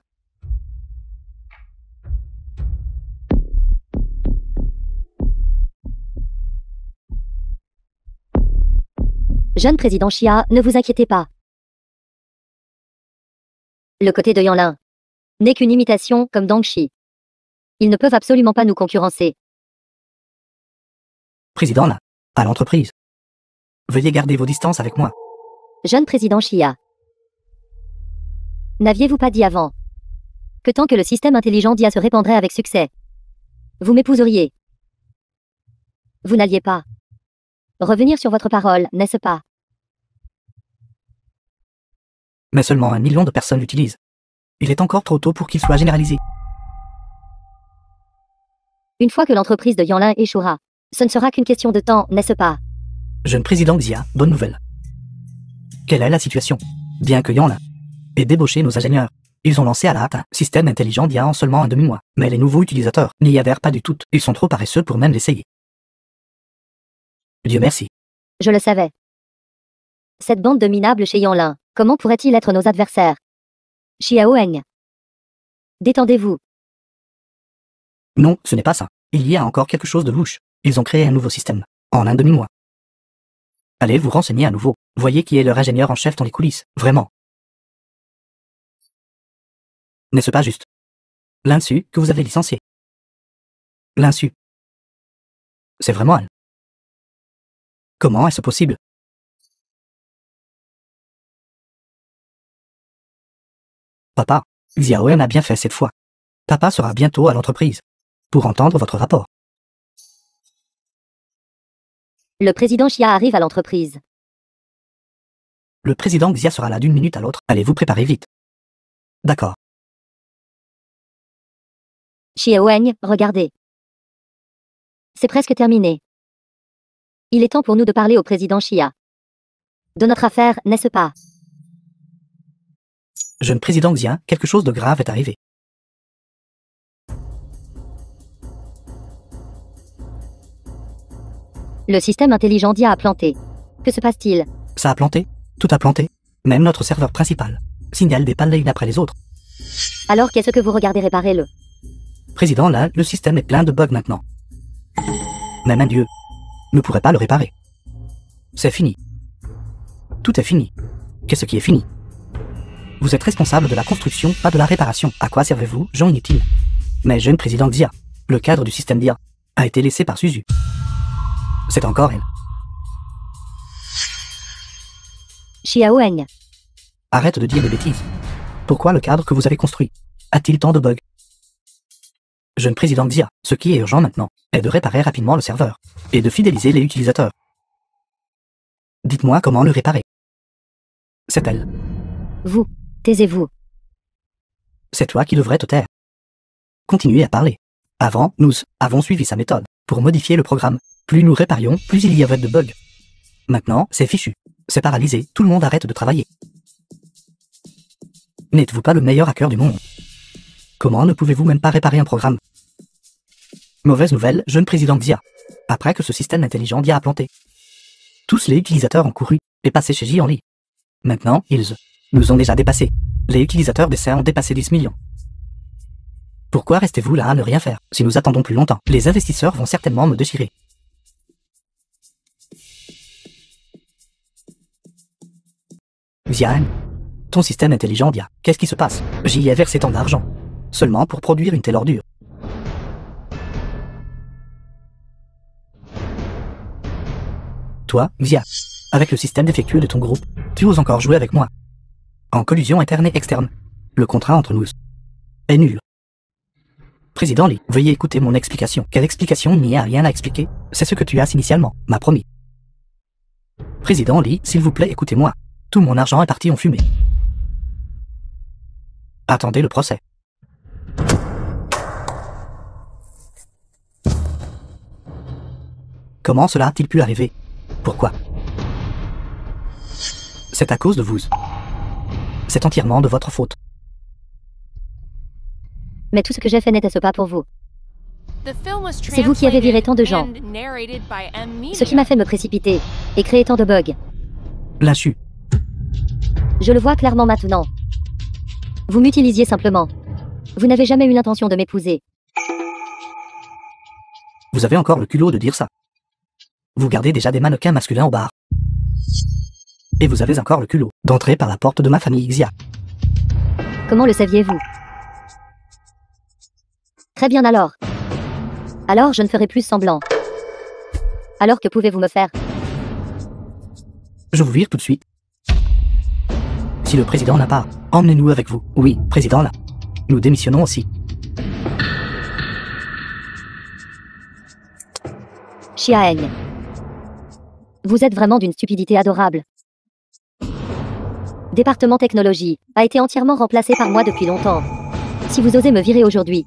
Jeune président Chia, ne vous inquiétez pas. Le côté de Yanlin n'est qu'une imitation comme Dangshi. Ils ne peuvent absolument pas nous concurrencer. Président là, à l'entreprise. Veuillez garder vos distances avec moi. Jeune président Chia. N'aviez-vous pas dit avant que tant que le système intelligent d'IA se répandrait avec succès, vous m'épouseriez? Vous n'alliez pas revenir sur votre parole, n'est-ce pas? Mais seulement 1 million de personnes l'utilisent. Il est encore trop tôt pour qu'il soit généralisé. Une fois que l'entreprise de Yanlin échouera, ce ne sera qu'une question de temps, n'est-ce pas? Jeune président Xia, bonne nouvelle. Quelle est la situation? Bien que Yanlin ait débauché nos ingénieurs, ils ont lancé à la hâte un système intelligent d'IA en seulement un demi-mois. Mais les nouveaux utilisateurs n'y adhèrent pas du tout. Ils sont trop paresseux pour même l'essayer. Dieu merci. Je le savais. Cette bande de minables chez Yanlin, comment pourrait-il être nos adversaires? Xiaoeng. Détendez-vous. Non, ce n'est pas ça. Il y a encore quelque chose de louche. Ils ont créé un nouveau système, en un demi-mois. Allez vous renseigner à nouveau. Voyez qui est leur ingénieur en chef dans les coulisses, vraiment. N'est-ce pas juste? L'Insu que vous avez licencié. L'Insu. C'est vraiment elle. Comment est-ce possible? Papa, Xiaoen a bien fait cette fois. Papa sera bientôt à l'entreprise pour entendre votre rapport. Le président Xia arrive à l'entreprise. Le président Xia sera là d'une minute à l'autre. Allez vous préparer vite. D'accord. Xiaoeng, regardez. C'est presque terminé. Il est temps pour nous de parler au président Xia. De notre affaire, n'est-ce pas? Jeune président Xia, quelque chose de grave est arrivé. Le système intelligent d'IA a planté. Que se passe-t-il? Ça a planté? Tout a planté? Même notre serveur principal signale des pannes l'une après les autres. Alors qu'est-ce que vous regardez? Réparez-le. Président, là, le système est plein de bugs maintenant. Même un dieu ne pourrait pas le réparer. C'est fini. Tout est fini. Qu'est-ce qui est fini? Vous êtes responsable de la construction, pas de la réparation. À quoi servez-vous, gens inutiles? Mais jeune président Xia, le cadre du système d'IA a été laissé par Suzu. C'est encore elle. Xiaoeng. Arrête de dire des bêtises. Pourquoi le cadre que vous avez construit a-t-il tant de bugs? Jeune président Xia, ce qui est urgent maintenant est de réparer rapidement le serveur et de fidéliser les utilisateurs. Dites-moi comment le réparer. C'est elle. Vous, taisez-vous. C'est toi qui devrais te taire. Continuez à parler. Avant, nous avons suivi sa méthode pour modifier le programme. Plus nous réparions, plus il y avait de bugs. Maintenant, c'est fichu. C'est paralysé, tout le monde arrête de travailler. N'êtes-vous pas le meilleur hacker du monde? Comment ne pouvez-vous même pas réparer un programme? Mauvaise nouvelle, jeune président Xia. Après que ce système intelligent d'IA a planté, tous les utilisateurs ont couru et passé chez Jianli. Maintenant, ils nous ont déjà dépassés. Les utilisateurs d'essai ont dépassé 10 millions. Pourquoi restez-vous là à ne rien faire? Si nous attendons plus longtemps, les investisseurs vont certainement me déchirer. Xian, ton système intelligent d'IA, qu'est-ce qui se passe? J'y ai versé tant d'argent, seulement pour produire une telle ordure. Toi, Xia, avec le système défectueux de ton groupe, tu oses encore jouer avec moi. En collusion interne et externe, le contrat entre nous est nul. Président Li, veuillez écouter mon explication. Quelle explication? Il n'y a rien à expliquer. C'est ce que tu as initialement, m'a promis. Président Li, s'il vous plaît, écoutez-moi. Tout mon argent est parti en fumée. Attendez le procès. Comment cela a-t-il pu arriver? Pourquoi? C'est à cause de vous. C'est entièrement de votre faute. Mais tout ce que j'ai fait n'était-ce pas pour vous. C'est C'est vous qui avez viré tant de gens. Ce qui m'a fait me précipiter et créer tant de bugs. L'insu. Je le vois clairement maintenant. Vous m'utilisiez simplement. Vous n'avez jamais eu l'intention de m'épouser. Vous avez encore le culot de dire ça. Vous gardez déjà des mannequins masculins au bar. Et vous avez encore le culot d'entrer par la porte de ma famille Xia. Comment le saviez-vous? Très bien alors. Alors je ne ferai plus semblant. Alors que pouvez-vous me faire? Je vous vire tout de suite. Si le président n'a pas, emmenez-nous avec vous. Oui, président là. Nous démissionnons aussi. Xiaeng. Vous êtes vraiment d'une stupidité adorable. Département technologie a été entièrement remplacé par moi depuis longtemps. Si vous osez me virer aujourd'hui,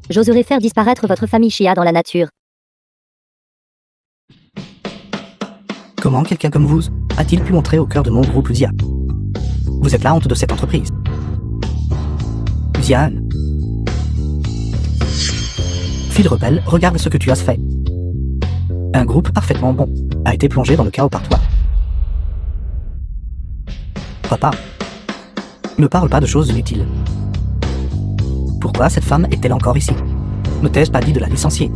j'oserai faire disparaître votre famille Xia dans la nature. Comment quelqu'un comme vous a-t-il pu entrer au cœur de mon groupe Xia? Vous êtes la honte de cette entreprise. Xian. Fille rebelle, regarde ce que tu as fait. Un groupe parfaitement bon a été plongé dans le chaos par toi. Papa, ne parle pas de choses inutiles. Pourquoi cette femme est-elle encore ici? Ne t'ai-je pas dit de la licencier?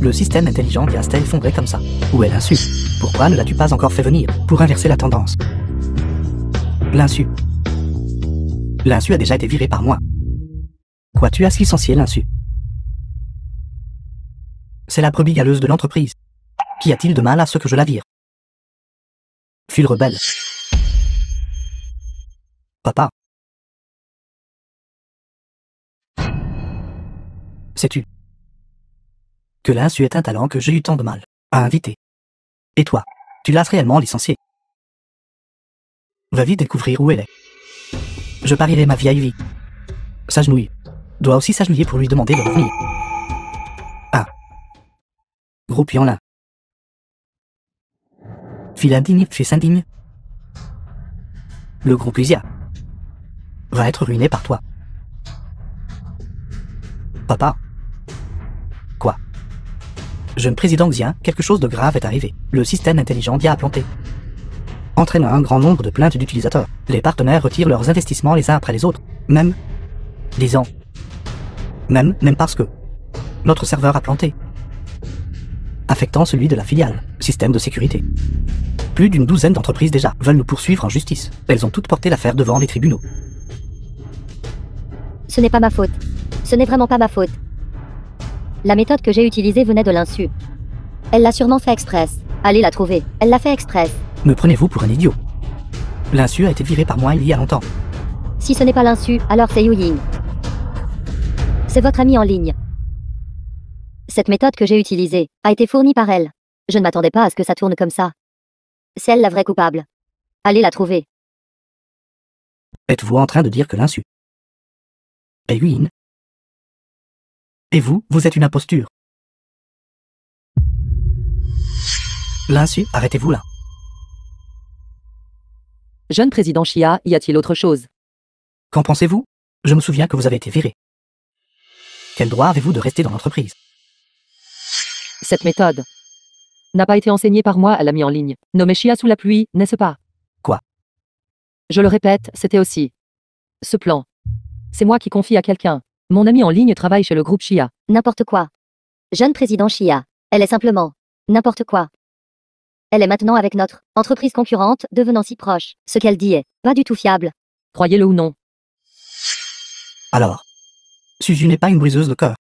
Le système intelligent d'Ia s'est effondré comme ça. Où est l'insu? Pourquoi ne l'as-tu pas encore fait venir pour inverser la tendance? L'insu. L'insu a déjà été viré par moi. Quoi, tu as licencié l'insu? C'est la brebis galeuse de l'entreprise. Qu'y a-t-il de mal à ce que je la vire? Fille rebelle. Papa. Sais-tu que l'insu est un talent que j'ai eu tant de mal à inviter? Et toi, tu l'as réellement licencié? Va vite découvrir où elle est. Je parierai ma vieille vie. S'agenouille. Doit aussi s'agenouiller pour lui demander de revenir. Ah. Gros pion là. Fille indigne, fils indigne. Le groupe Xia va être ruiné par toi. Papa. Quoi? Jeune président Xia, quelque chose de grave est arrivé. Le système intelligent d'Ia a planté, entraînant un grand nombre de plaintes d'utilisateurs. Les partenaires retirent leurs investissements les uns après les autres. Même parce que notre serveur a planté, affectant celui de la filiale. Système de sécurité. Plus d'une douzaine d'entreprises déjà veulent nous poursuivre en justice. Elles ont toutes porté l'affaire devant les tribunaux. Ce n'est pas ma faute. Ce n'est vraiment pas ma faute. La méthode que j'ai utilisée venait de l'insu. Elle l'a sûrement fait express. Allez la trouver. Elle l'a fait express. Me prenez-vous pour un idiot? L'insu a été viré par moi il y a longtemps. Si ce n'est pas l'insu, alors c'est Yu Ying. C'est votre amie en ligne. Cette méthode que j'ai utilisée a été fournie par elle. Je ne m'attendais pas à ce que ça tourne comme ça. C'est elle la vraie coupable. Allez la trouver. Êtes-vous en train de dire que l'insu est Yuin? Et vous, vous êtes une imposture. L'insu, arrêtez-vous là. Jeune président Xia, y a-t-il autre chose? Qu'en pensez-vous? Je me souviens que vous avez été viré. Quel droit avez-vous de rester dans l'entreprise? Cette méthode n'a pas été enseignée par moi à l'ami en ligne. Nommé Xia sous la pluie, n'est-ce pas? Quoi? Je le répète, c'était aussi ce plan. C'est moi qui confie à quelqu'un. Mon ami en ligne travaille chez le groupe Xia. N'importe quoi. Jeune président Xia. Elle est simplement n'importe quoi. Elle est maintenant avec notre entreprise concurrente, devenant si proche. Ce qu'elle dit est pas du tout fiable. Croyez-le ou non. Alors, Suzu n'est pas une briseuse de cœur.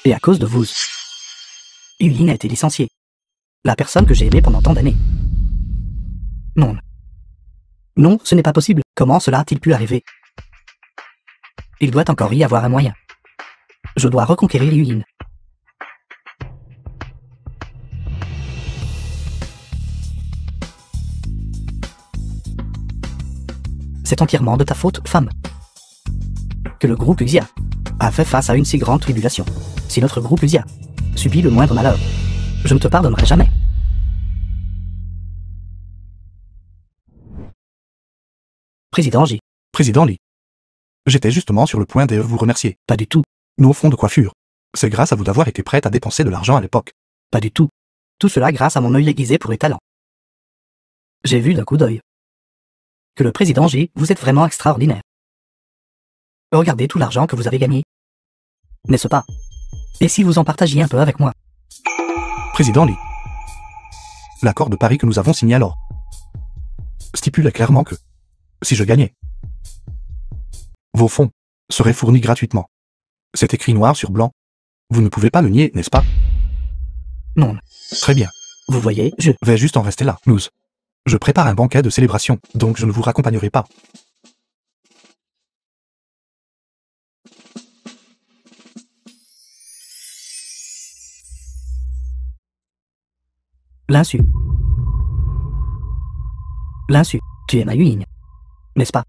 Et à cause de vous, Yulin a été licenciée. La personne que j'ai aimée pendant tant d'années. Non. Non, ce n'est pas possible. Comment cela a-t-il pu arriver? Il doit encore y avoir un moyen. Je dois reconquérir Yulin. C'est entièrement de ta faute, femme, que le groupe Xia a fait face à une si grande tribulation. Si notre groupe Xia subit le moindre malheur, je ne te pardonnerai jamais. Président J. Président Lee. J'étais justement sur le point de vous remercier. Pas du tout, Nos fonds de coiffure. C'est grâce à vous d'avoir été prête à dépenser de l'argent à l'époque. pas du tout. Tout cela grâce à mon œil aiguisé pour les talents. J'ai vu d'un coup d'œil que le président G, vous êtes vraiment extraordinaire. Regardez tout l'argent que vous avez gagné. N'est-ce pas? Et si vous en partagiez un peu avec moi? Président Lee. L'accord de Paris que nous avons signé alors stipulait clairement que, si je gagnais, vos fonds seraient fournis gratuitement. C'est écrit noir sur blanc. Vous ne pouvez pas le nier, n'est-ce pas? Non. Très bien. Vous voyez, je vais juste en rester là. Je prépare un banquet de célébration, donc je ne vous raccompagnerai pas. L'insu. L'insu, tu es ma ligne. N'est-ce pas?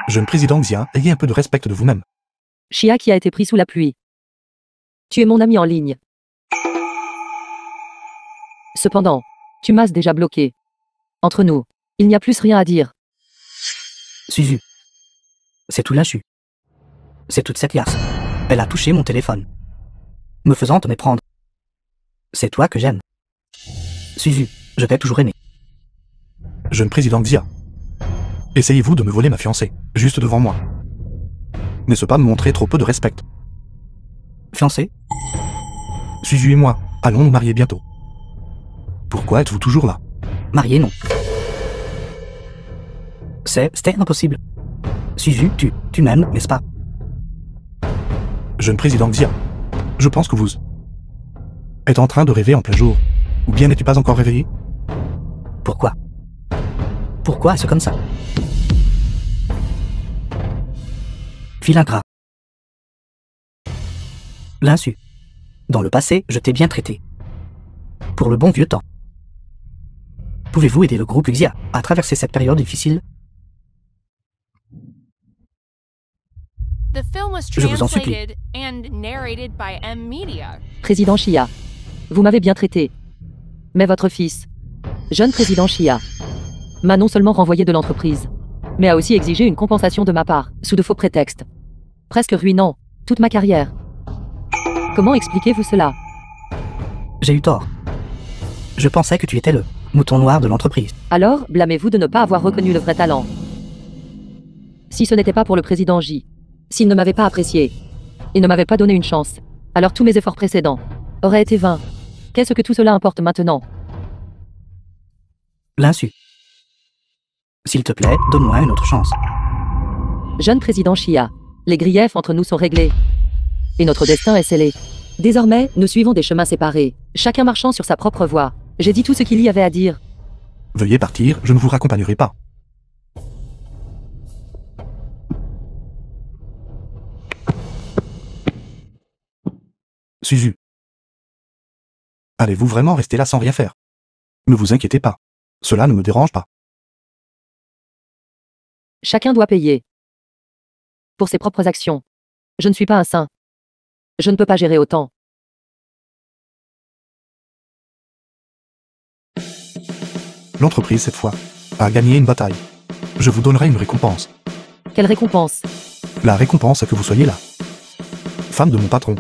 Jeune président Xia, ayez un peu de respect de vous-même. Chia qui a été pris sous la pluie. Tu es mon ami en ligne. Cependant, tu m'as déjà bloqué. Entre nous, il n'y a plus rien à dire. Suzu. C'est tout l'insu. C'est toute cette garce. Elle a touché mon téléphone. Me faisant te méprendre. C'est toi que j'aime. Suzu, je t'ai toujours aimé. Jeune président Xia. Essayez-vous de me voler ma fiancée, juste devant moi. N'est-ce pas me montrer trop peu de respect? Fiancée? Suzu et moi, allons nous marier bientôt. Pourquoi êtes-vous toujours là? Marié, non. C'était impossible. Suzu, tu m'aimes, n'est-ce pas? Jeune président Xia, je pense que vous êtes en train de rêver en plein jour. Ou bien n'es-tu pas encore réveillé? Pourquoi? Pourquoi est-ce comme ça? Vilain gras. L'insu. Dans le passé, je t'ai bien traité. Pour le bon vieux temps. Pouvez-vous aider le groupe Xia à traverser cette période difficile? The film was Je vous en supplie. translated and narrated by M Media. Président Chia. Vous m'avez bien traité. Mais votre fils, jeune président Chia, m'a non seulement renvoyé de l'entreprise, mais a aussi exigé une compensation de ma part, sous de faux prétextes. Presque ruinant toute ma carrière. Comment expliquez-vous cela? J'ai eu tort. Je pensais que tu étais le mouton noir de l'entreprise. Alors, blâmez-vous de ne pas avoir reconnu le vrai talent. Si ce n'était pas pour le président J, s'il ne m'avait pas apprécié, et ne m'avait pas donné une chance, alors tous mes efforts précédents auraient été vains. Qu'est-ce que tout cela importe maintenant? L'insu. S'il te plaît, donne-moi une autre chance. Jeune président Chia, les griefs entre nous sont réglés. Et notre destin est scellé. Désormais, nous suivons des chemins séparés, chacun marchant sur sa propre voie. J'ai dit tout ce qu'il y avait à dire. Veuillez partir, je ne vous raccompagnerai pas. Suzu. Allez-vous vraiment rester là sans rien faire? Ne vous inquiétez pas. Cela ne me dérange pas. Chacun doit payer pour ses propres actions. Je ne suis pas un saint. Je ne peux pas gérer autant. L'entreprise, cette fois, a gagné une bataille. Je vous donnerai une récompense. Quelle récompense? La récompense est que vous soyez là. Femme de mon patron.